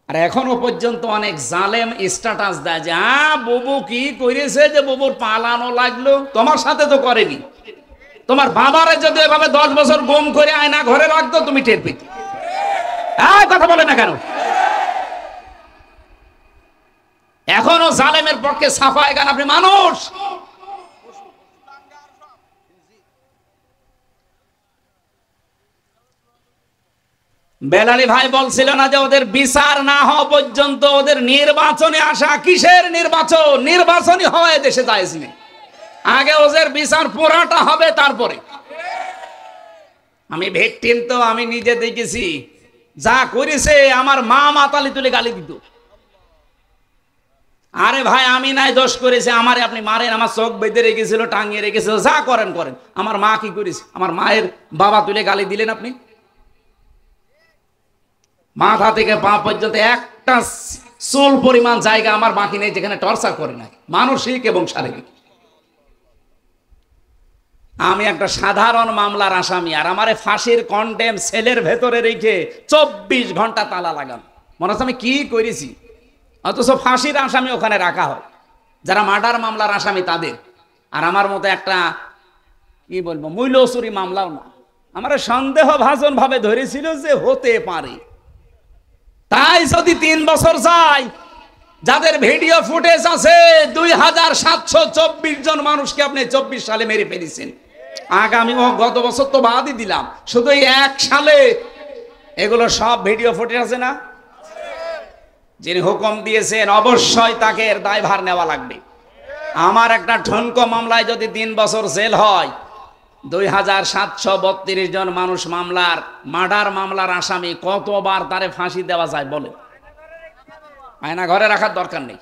আর এখনো পর্যন্ত অনেক জালেম স্ট্যাটাস দেয় যে বুবু কি করেছে যে বুবুর পালানো লাগলো, তোমার সাথে তো করেনি। তোমার বাবারে যদি এভাবে 10 বছর গুম করে আয়না ঘরে রাখতো তুমি টের পেতে। কথা বলে না কেন? এখনো জালেমের পক্ষে সাফায় গান আপনি মানুষ। বেলালি ভাই বলছিল না যে ওদের বিচার না হওয়া পর্যন্ত ওদের নির্বাচনে আসা। কিসের নির্বাচন? নির্বাচনই হয় দেশে জায়েজ নেই। আগে ওদের বিচার পুরাটা হবে, তারপরে। আমি ভিকটিম তো, আমি নিজে দেখেছি। যা করেছে আমার মা মাতালি তুলে গালি দিত। আরে ভাই আমি নাই দোষ করেছে, আমারে আপনি মারেন, আমার চোখ বেঁধে রেখেছিল, টাঙিয়ে রেখেছিল, যা করেন করেন। আমার মা কি করেছে? আমার মায়ের বাবা তুলে গালি দিলেন আপনি? মাথা থেকে পা পর্যন্ত একটা চুল পরিমাণ জায়গা আমার বাকি নেই যেখানে টর্চার করে নাই, মানসিক এবং শারীরিক। আমি একটা সাধারণ মামলার আসামি, আর আমারে ফাঁসির কন্ডেম সেলের ভেতরে রেখে 24 ঘন্টা তালা লাগানো। মনে হচ্ছে আমি কি করেছি, অথচ ফাঁসির আসামি ওখানে রাখা হয়, যারা মার্ডার মামলার আসামি তাদের। আর আমার মতো একটা কি বলবো মূল্যচুরি মামলাও না। আমার সন্দেহ ভাজন ভাবে ধরেছিল যে হতে পারে। তাই যদি 3 বছর যায়, যাদের ভিডিও ফুটেজ আছে 2724 জন মানুষকে আপনি 24 সালে মেরে ফেলেছেন। আগামী গত বছর তো বাদই দিলাম, শুধু এই 1 সালে এগুলো সব ভিডিও ফুটেজ আছে না? যিনি হুকুম দিয়েছেন অবশ্যই তাকে এর দায়ভার নেওয়া লাগবে। আমার একটা ঠনকো মামলায় যদি 3 বছর জেল হয়, 2732 জন মানুষ মামলার মার্ডার মামলার আসামি, কতবার তারে ফাঁসি দেওয়া যায় বলে? আয়না ঘরে রাখার দরকার নেই।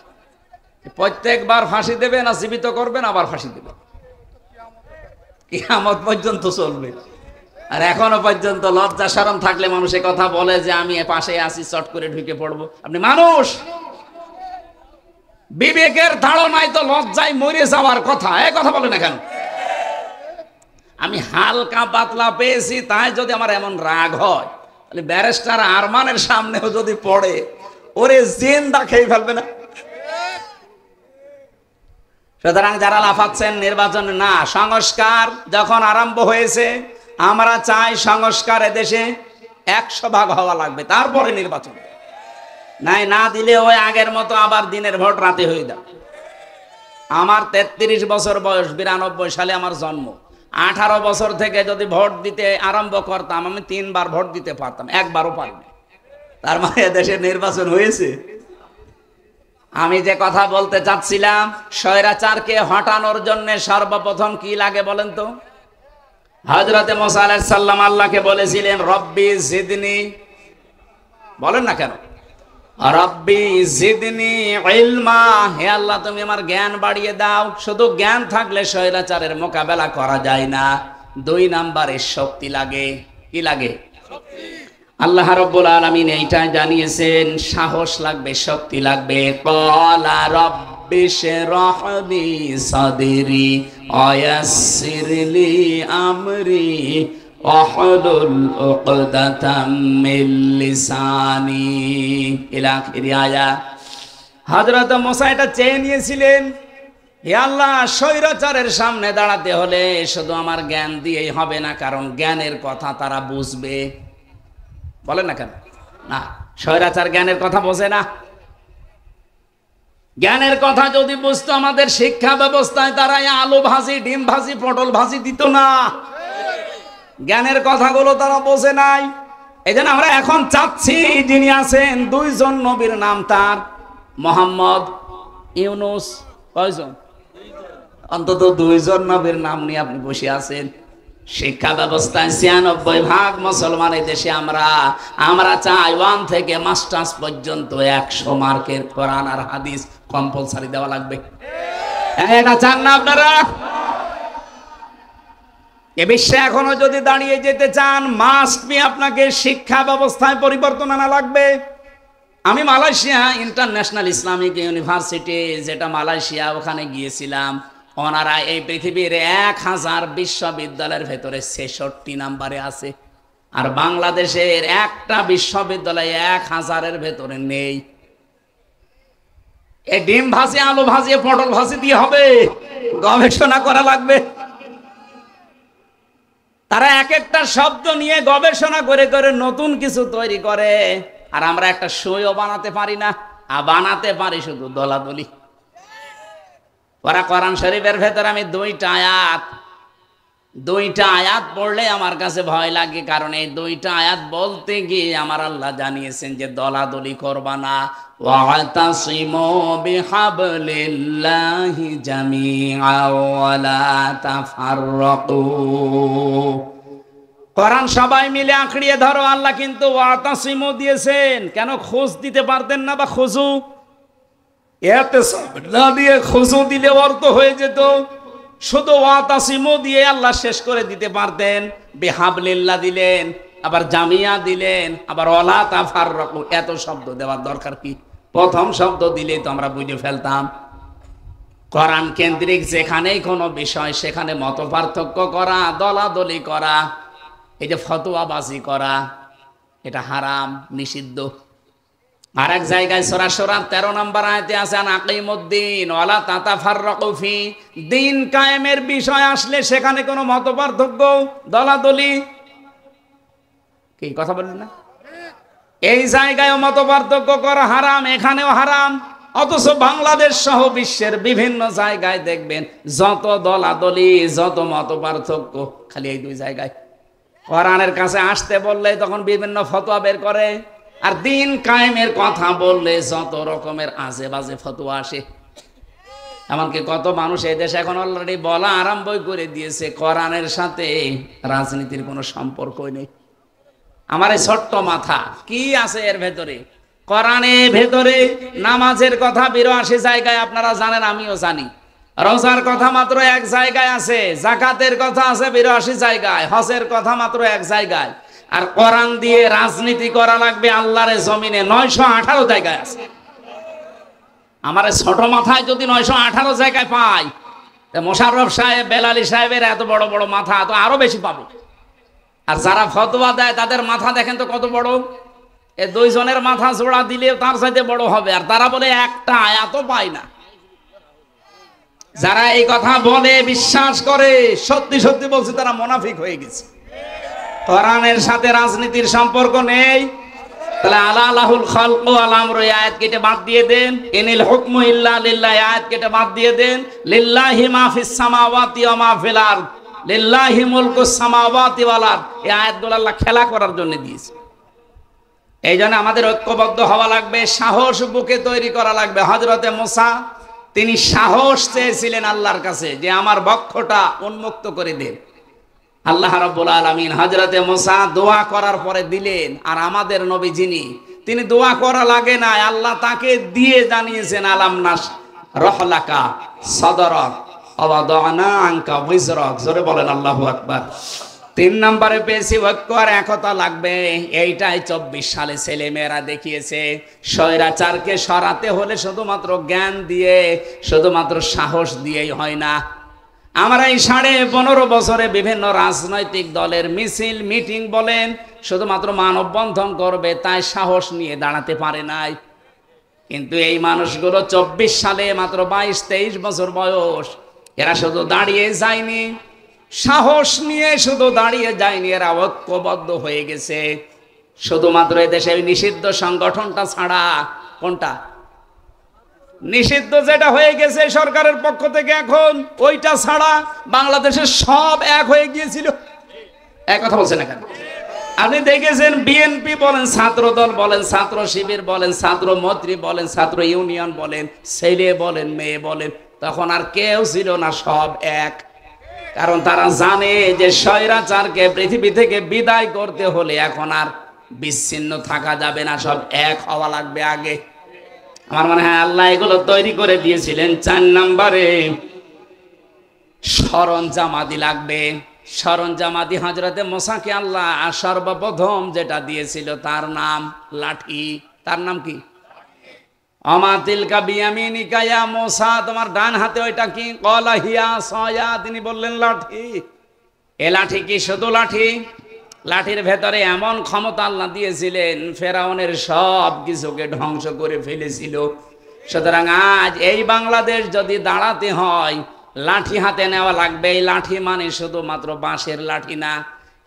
প্রত্যেকবার ফাঁসি দেবে না জীবিত করবেন, আবার ফাঁসি দেবে, কিয়ামত পর্যন্ত চলবে। আর এখনো পর্যন্ত লজ্জা শরম থাকলে মানুষের কথা বলে যে আমি পাশে আছি, চট করে ঢুকে পড়বো। আপনি মানুষ, বিবেকের ধারণায় তো লজ্জায় মরে যাওয়ার কথা। কথা বলে না কেন? আমি হালকা পাতলা পেয়েছি, তাই যদি আমার এমন রাগ হয়, তাহলে ব্যারিস্টার আরমানের সামনেও যদি পড়ে, ওরে জিন্দা খেয়ে ফেলবে না? সুতরাং যারা লাফাচ্ছেন নির্বাচন না, সংস্কার যখন আরম্ভ হয়েছে, আমরা চাই সংস্কার এদেশে 100% হওয়া লাগবে, তারপরে নির্বাচন। নাই না দিলে ওই আগের মতো আবার দিনের ভোট রাতে হয়ে যাবে। আমার 33 বছর বয়স, 92 সালে আমার জন্ম। 18 বছর থেকে যদি ভোট দিতে আরম্ভ করতাম, আমি 3 বার ভোট দিতে পারতাম, একবারও পারিনি। তার মানে দেশের নির্বাচন হয়েছে। আমি যে কথা বলতে চাচ্ছিলাম, স্বৈরাচারকে হটানোর জন্য সর্বপ্রথম কি লাগে বলেন তো? হযরতে মুসা আলাইহিস সালাম আল্লাহকে বলেছিলেন রব্বি জিদনি, বলেন না কেন? রব্বি জিদনি ইলমা, হে আল্লাহ তুমি আমার জ্ঞান বাড়িয়ে দাও। শুধু জ্ঞান থাকলে স্বৈরাচারের মোকাবেলা করা যায় না। 2 নম্বরে শক্তি লাগে। কি লাগে? আল্লাহ রাব্বুল আলামিন এইটাই জানিয়েছেন, সাহস লাগবে, শক্তি লাগবে। ক্বালা রাব্বি শরহ লি সাদরি ওয়ায়াসসিরলি আমরি ওয়াহলুল উকদাতাম মিন লিসানি ইলা আখিরি আয়াত। হযরত মুসা এটা চেয়ে নিয়েছিলেন, হে আল্লাহ স্বৈরাচারের সামনে দাঁড়াতে হলে শুধু আমার জ্ঞান দিয়েই হবে না, কারণ জ্ঞানের কথা তারা বুঝবে। বলেন না কেন? না, স্বৈরাচার জ্ঞানের কথা বোঝে না। জ্ঞানের কথা যদি বুঝতো, আমাদের শিক্ষা ব্যবস্থায় তারা আলু ভাজি, ডিম ভাজি, পটল ভাজি দিত না। জ্ঞানের কথাগুলো তারা বোঝে নাই। এই জন্য আমরা এখন চাচ্ছি, যিনি আছেন 2 জন নবীর নাম তার মোহাম্মদ, ইউনুস, কয়জন? অন্তত 2 জন নবীর নাম নিয়ে আপনি বসে আছেন। শিক্ষা ব্যবস্থায় 96% মুসলমান এই দেশে। আমরা চাই 1 থেকে মাস্টার্স পর্যন্ত 100 মার্কের কোরআন আর হাদিস কম্পালসারি দেওয়া লাগবে। এটা চান না আপনারা? এ বিশ্বে এখনো যদি দাঁড়িয়ে যেতে চান, মাস্ট বি আপনাকে শিক্ষা ব্যবস্থায় পরিবর্তন আনা লাগবে। আমি মালয়েশিয়া ইন্টারন্যাশনাল ইসলামিক ইউনিভার্সিটি, যেটা মালয়েশিয়া, ওখানে গিয়েছিলাম। ওনারা এই পৃথিবীর 1000 বিশ্ববিদ্যালয়ের ভেতরে 66 নম্বরে আছে, আর বাংলাদেশের একটা বিশ্ববিদ্যালয় 1000-এর ভেতরে নেই। এই ডিম ভাজি, আলু ভাজি, পটল ভাজি দিয়ে হবে? গবেষণা করা লাগবে। তারা এক একটা শব্দ নিয়ে গবেষণা করে করে নতুন কিছু তৈরি করে, আর আমরা একটা সইও বানাতে পারি না, আর বানাতে পারি শুধু দলাদলি। ওরা কোরআন শরীফের ভেতরে আমি দুইটা আয়াত পড়লে আমার কাছে ভয় লাগে, কারণ এই দুইটা আয়াত বলতে গিয়ে আমার আল্লাহ জানিয়েছেন যে দলাদলি করবা না। ওয়াতাসিমু বিহাবলিল্লাহি জামিআ ওয়া লা তাফাররাকু। কোরআন সবাই মিলে আঁকড়িয়ে ধরো, আল্লাহ কিন্তু ওয়াতাসিমু দিয়েছেন। কেন খোঁজ দিতে পারতেন না? বা খুজু, এতে সব না দিয়ে খুজু দিলে অর্থ হয়ে যেত। শুধু ওয়াতাসিমু দিয়ে আল্লাহ শেষ করে দিতে পারতেন। বিহাবলিল্লাহ দিলেন, আবার জামিয়া দিলেন, আবার ওয়ালা তাফাররাকু। এত শব্দ দেওয়ার দরকার কি? প্রথম শব্দ দিলেই তো আমরা বুঝে ফেলতাম। কোরআন কেন্দ্রিক যেখানেই কোনো বিষয়, সেখানে মত পার্থক্য করা, দলাদলি করা, এই যে ফতোয়াবাজি করা, এটা হারাম, নিষিদ্ধ। আর এক জায়গায় সূরা শুরার 13 নম্বর আয়াতে আছে, আন আকিমুদ্দিন ওয়ালা তাতাফাররাকু ফি। দিন কায়েমের বিষয় আসলে সেখানে কোনো মত পার্থক্য, দলাদলি, কি কথা বললেন না? এই জায়গায় মত পার্থক্য করা হারাম, এখানেও হারাম। অথচ বাংলাদেশ সহ বিশ্বের বিভিন্ন জায়গায় দেখবেন যত দলাদলি, যত মত পার্থক্য, খালি এই দুই জায়গায়। কোরআনের কাছে আসতে বললে তখন বিভিন্ন ফতোয়া বের করে, আর দিন কায়েমের কথা বললে যত রকমের আজে বাজে ফতোয়া আসে। এমনকি কত মানুষ এই দেশে এখন অলরেডি বলা আরম্ভই করে দিয়েছে কোরআনের সাথে রাজনীতির কোনো সম্পর্কই নেই। আমার এই ছোট্ট মাথা কি আছে এর ভেতরে? কোরআনের ভেতরে নামাজের কথা 82 জায়গায়, আপনারা জানেন, আমিও জানি। রোজার কথা মাত্র 1 জায়গায় আছে, যাকাতের কথা আছে 82 জায়গায়, হজের কথা মাত্র 1 জায়গায়। আর কোরআন দিয়ে রাজনীতি করা লাগবে আল্লাহর জমিনে 918 জায়গায় আছে। আমার ছোট মাথায় যদি 918 জায়গায় পাই, মোশাররফ সাহেব, বেলালী সাহেবের এত বড় বড় মাথা তো আরো বেশি পাবে। আর যারা ফতোয়া দেয় তাদের মাথা দেখেন তো কত বড়। এ দুইজনের মাথা জোড়া দিলে তার চাইতে বড় হবে, আর তারা বলে একটা আয়াতও পায় না। যারা এই কথা বলে, বিশ্বাস করে, সত্যি সত্যি বলছে, তারা মুনাফিক হয়ে গেছে। কোরআনের সাথে রাজনীতির সম্পর্ক নেই। তাহলে আলা লাহুল খালকু ওয়াল আমরু আয়াত কেটে বাদ দিয়ে দেন। ইনিল হুকমু ইল্লা লিল্লাহ আয়াত কেটে বাদ দিয়ে দেন। লিল্লাহি মা ফিস সামাওয়াতি ওয়া মা ফিল আরদ, লিল্লাহি মুলকুস সামাওয়াতি ওয়াল আরদ। এই আয়াতগুলো আল্লাহ খেলা করার জন্য দিয়েছে। এই জন্য আমাদের ঐক্যবদ্ধ হওয়া লাগবে, সাহস বুকে তৈরি করা লাগবে। হযরতে মুসা, তিনি সাহস চেয়েছিলেন আল্লাহর কাছে যে আমার বক্ষটা উন্মুক্ত করে দেন। আল্লাহ রাব্বুল আলামিন হযরতে মুসা দোয়া করার পরে দিলেন। আর আমাদের নবী যিনি, তিনি দোয়া করা লাগে না, আল্লাহ তাকে দিয়ে জানিয়েছেন, আলাম নাস রহলাকা সদরক ওয়াদানা আনকা বিজরক। জোরে বলেন আল্লাহু আকবার। 3 নম্বরে পেয়েছি ঐক্য আর একতা লাগবে। এইটাই 24 সালে ছেলে মেয়েরা দেখিয়েছে। স্বৈরাচারকে সরাতে হলে শুধুমাত্র জ্ঞান দিয়ে, শুধুমাত্র সাহস দিয়েই হয় না। আমরা এই 15.5 বছরে বিভিন্ন রাজনৈতিক দলের মিছিল, মিটিং বলেন, শুধুমাত্র মানববন্ধন করবে তাই সাহস নিয়ে দাঁড়াতে পারে নাই। কিন্তু এই মানুষগুলো 24 সালে মাত্র 22-23 বছর বয়স, এরা শুধু দাঁড়িয়ে যায়নি, সাহস নিয়ে শুধু দাঁড়িয়ে যায়নি, এরা ঐক্যবদ্ধ হয়ে গেছে। শুধুমাত্র এদেশে নিষিদ্ধ সংগঠনটা ছাড়া। কোনটা নিষিদ্ধ? যেটা হয়ে গেছে সরকারের পক্ষ থেকে এখন, ওইটা ছাড়া বাংলাদেশের সব এক হয়ে গিয়েছিল। এক কথা বলছেন না কেন? আপনি দেখেছেন বিএনপি বলেন, ছাত্র দল বলেন, ছাত্র শিবির বলেন, ছাত্র মৈত্রী বলেন, ছাত্র ইউনিয়ন বলেন, ছেলে বলেন, মেয়ে বলেন, তখন আর কেউ ছিল না, সব এক। কারণ তারা জানে যে স্বৈরাচারকে পৃথিবী থেকে বিদায় করতে হলে এখন আর বিচ্ছিন্ন থাকা যাবে না, সব এক হওয়া লাগবে আগে। আমার মনে হয় আল্লাহ এগুলো তৈরি করে দিয়েছিলেন। 4 নম্বরে সরঞ্জামাদি লাগবে। সরঞ্জামাদি হযরতে মুসাকে আল্লাহ সর্বপ্রথম যেটা দিয়েছিল তার নাম লাঠি। তার নাম কি? আমা তিলকা বিয়ামিনিকা ইয়া মুসা, তোমার ডান হাতে ওইটা কি? ক্বালা হিয়া সায়া, তিনি বললেন লাঠি। এ লাঠি কি শুধু লাঠি? লাঠির ভেতরে এমন ক্ষমতা আল্লাহ দিয়েছিলেন, ফেরাউনের সব কিছুকে ধ্বংস করে ফেলেছিল। সুতরাং আজ এই বাংলাদেশ যদি দাঁড়াতে হয়, লাঠি হাতে নেওয়া লাগবে। এই লাঠি মানে শুধুমাত্র বাঁশের লাঠি না,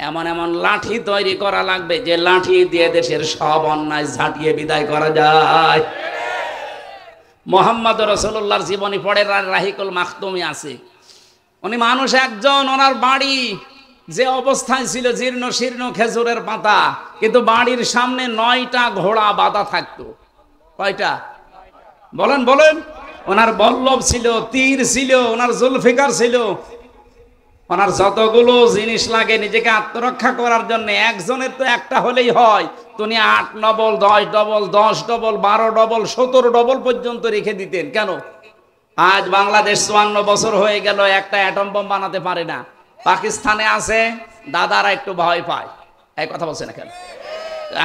এমন এমন লাঠি তৈরি করা লাগবে যে লাঠি দিয়ে দেশের সব অন্যায় ঝাঁটিয়ে বিদায় করা যায়। মুহাম্মদ রাসূলুল্লাহর জীবনী পড়ে রাহিকুল মাখতুমি আছে। উনি মানুষ একজন, ওনার বাড়ি যে অবস্থায় ছিল জীর্ণ শীর্ণ খেজুরের পাতা, কিন্তু বাড়ির সামনে 9টা ঘোড়া বাঁধা থাকতো। কয়টা? বলেন বলেন। ওনার বল্লভ ছিল, তীর ছিল, ওনার জুলফিকার ছিল, ওনার যতগুলো জিনিস লাগে নিজেকে আত্মরক্ষা করার জন্য, একজনের তো একটা হলেই হয়। তিনি 8 double 10 double 10 double 12 double 17 double পর্যন্ত রেখে দিতেন। কেন? আজ বাংলাদেশ 54 বছর হয়ে গেল, একটা অ্যাটম বোম বানাতে পারে না। পাকিস্তানে আছে, দাদারা একটু ভয় পায়। এই কথা বলছে না কেন?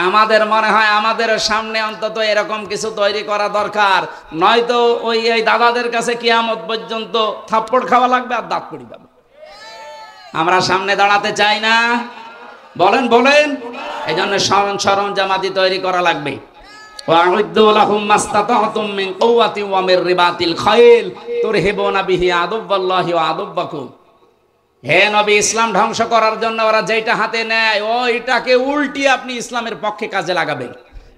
আমাদের মনে হয় আমাদের সামনে অন্তত এরকম কিছু তৈরি করা দরকার, নয়তো ওই দাদাদের কাছে কিয়ামত পর্যন্ত থাপ্পড় খাওয়া লাগবে আর দাঁত পড়ে যাবে। আমরা সামনে দাঁড়াতে চাই না, বলেন বলেন। এই জন্য সরঞ্জামাদি তৈরি করা লাগবে। ওয়া'উদ্দু লাহুম মাসতাতা'তুম মিন কুওয়াতি ওয়া মির রিবাতিল খাইল তুরহিবুনা বিহি আদুওয়াল্লাহি ওয়া আদুওয়াকুম। হে নবী, ইসলাম ধ্বংস করার জন্য ওরা যেটা হাতে নেয় ওইটাকে উল্টিয়ে আপনি ইসলামের পক্ষে কাজে লাগাবেন।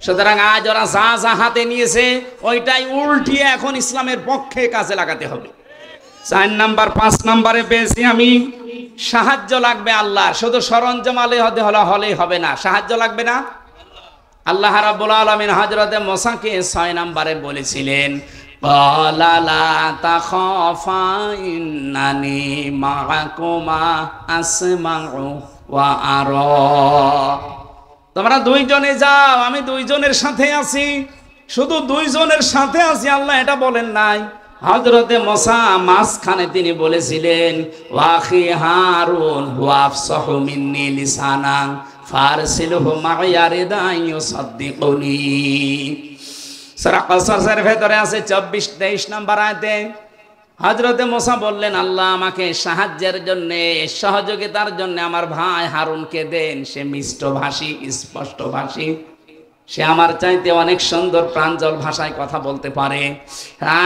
সুতরাং আজ ওরা যা যা হাতে নিয়েছে ওইটাই উল্টিয়ে এখন ইসলামের পক্ষে কাজে লাগাতে হবে। 4 নাম্বার 5 নাম্বারে পেয়েছি আমি, সাহায্য লাগবে আল্লাহর। শুধু সরঞ্জাম হলেই হবে না, সাহায্য লাগবে না। আল্লাহ রাব্বুল আলামিন হযরতে মুসাকে 6 নাম্বারে বলেছিলেন, ক্বালা লা তাখাফা ইন্নানি মাআকুমা আসমাউ ওয়া আরা। তোমরা দুইজনে যাও, আমি দুইজনের সাথে আছি। শুধু দুইজনের সাথে আছি আল্লাহ এটা বলেন নাই। হযরতে মুসা মাঝখানে তিনি বলেছিলেন, ওয়াখি হারুন হুয়া আফসাহু মিন্নি লিসানান ফারসিলহু মা'ইয়া রিদান ইউসাদ্দিকুনি। সূরা কাসাসের ভেতরে আছে 24-23 নাম্বার আয়াতে হযরতে মুসা বললেন, আল্লাহ আমাকে সাহায্যের জন্য, সহযোগিতার জন্য আমার ভাই হারুনকে দেন। সে মিষ্টভাষী, স্পষ্টভাষী, সে আমার চাইতে অনেক সুন্দর প্রাঞ্জল ভাষায় কথা বলতে পারে।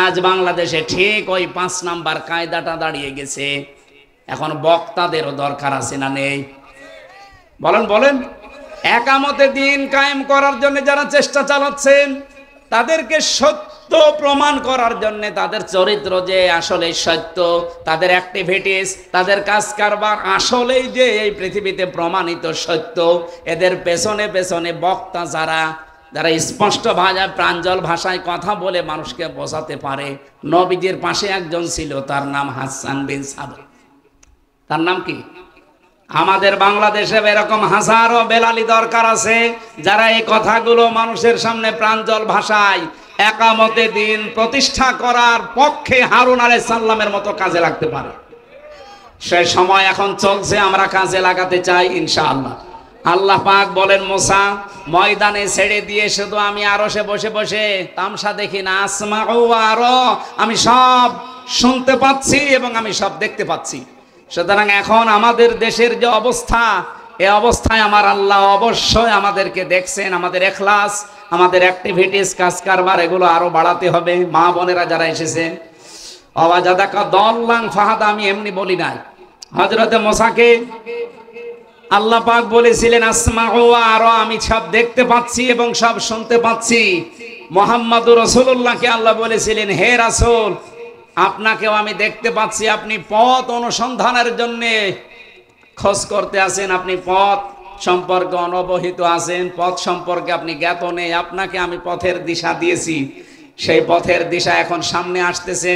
আজ বাংলাদেশে ঠিক ওই 5 নাম্বার কায়দাটা দাঁড়িয়ে গেছে। এখন বক্তাদেরও দরকার আছে না নেই? বলেন বলেন। একামতে দিন কায়েম করার জন্য যারা চেষ্টা চালাচ্ছেন, তাদেরকে সত্য প্রমাণ করার জন্য, তাদের চরিত্র যে আসলে সত্য, তাদের অ্যাক্টিভিটিস, তাদের কাজ কারবার আসলেই যে এই পৃথিবীতে প্রমাণিত সত্য, এদের পেছনে পেছনে বক্তা যারা স্পষ্ট ভাষায় প্রাঞ্জল ভাষায় কথা বলে মানুষকে বোঝাতে পারে। নবীজির পাশে একজন ছিল, তার নাম হাসান বিন সাবিত। তার নাম কি? আমাদের বাংলাদেশে এরকম হাজারো বেলালি দরকার আছে, যারা এই কথাগুলো মানুষের সামনে প্রাঞ্জল ভাষায় একামতে দিন প্রতিষ্ঠা করার পক্ষে হারুন আলাইহিস সালামের মতো কাজে লাগতে পারে। সেই সময় এখন চলছে, আমরা কাজে লাগাতে চাই ইনশাআল্লাহ। আল্লাহ পাক বলেন, মুসা ময়দানে ছেড়ে দিয়ে শুধু আমি আরশে বসে বসে তামসা দেখি না, আসমাউ ওয়া আরা, আমি সব শুনতে পাচ্ছি এবং আমি সব দেখতে পাচ্ছি। সুতরাং এখন আমাদের দেশের যে অবস্থা, এই অবস্থায় আমার আল্লাহ অবশ্যই আমাদেরকে দেখছেন। আমাদের ইখলাস, আমাদের অ্যাক্টিভিটিস, কাজ কারবার এগুলো আরো বাড়াতে হবে। মা বোনেরা যারা এসেছেন, অওয়াজাদাকা দাল্লান ফাহাদা, আমি এমনি বলি নাই। হযরতে মুসাকে আল্লাহ পাক বলেছিলেন, আসমাউ ওয়া আরা, আমি সব দেখতে পাচ্ছি এবং সব শুনতে পাচ্ছি। মুহাম্মদুর রাসূলুল্লাহকে আল্লাহ বলেছিলেন, হে রাসূল, আপনাকেও আমি দেখতে পাচ্ছি, আপনি পথ অনুসন্ধানের জন্য খোঁজ করতে আছেন, আপনি পথ সম্পর্কে অনবহিত আছেন, পথ সম্পর্কে আপনি জ্ঞাত নেই। আপনাকে আমি পথের দিশা দিয়েছি, সেই পথের দিশা এখন সামনে আসতেছে।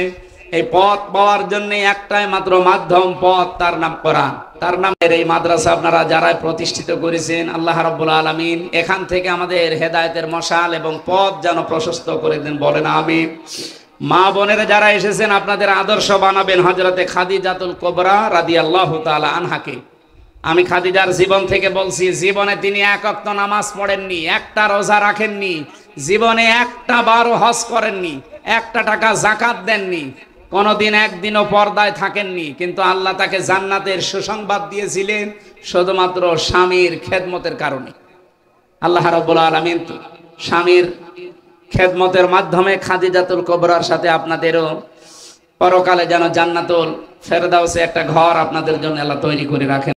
এই পথ পাওয়ার জন্য একটাই মাত্র মাধ্যম, পথ, তার নাম কোরআন। তার নামের এই মাদ্রাসা আপনারা যারা প্রতিষ্ঠিত করেছেন, আল্লাহ রাব্বুল আলামিন এখান থেকে আমাদের হেদায়েতের মশাল এবং পথ যেন প্রশস্ত করে দেন, বলেন আমিন। মা বোনেরা যারা এসেছেন আপনাদের আদর্শ বানাবেন হযরতে খাদিজাতুল কুবরা রাদিয়াল্লাহু তাআলা আনহাকে। আমি খাদিজার জীবন থেকে বলছি, জীবনে তিনি এক ওয়াক্ত নামাজ পড়েননি, একটা রোজা রাখেননি, জীবনে একটা বারও হজ করেননি, একটা টাকা যাকাত দেননি, কোনোদিন একদিনও পর্দায় থাকেননি, কিন্তু আল্লাহ তাকে জান্নাতের সুসংবাদ দিয়েছিলেন শুধুমাত্র স্বামীর খেদমতের কারণে। আল্লাহ রাব্বুল আলামিন স্বামীর খেদমতের মাধ্যমে খাদিজাতুল কুবরার সাথে আপনাদেরও পরকালে যেন জান্নাতুল ফেরদাউসে একটা ঘর আপনাদের জন্য আল্লাহ তৈরি করে রাখেন।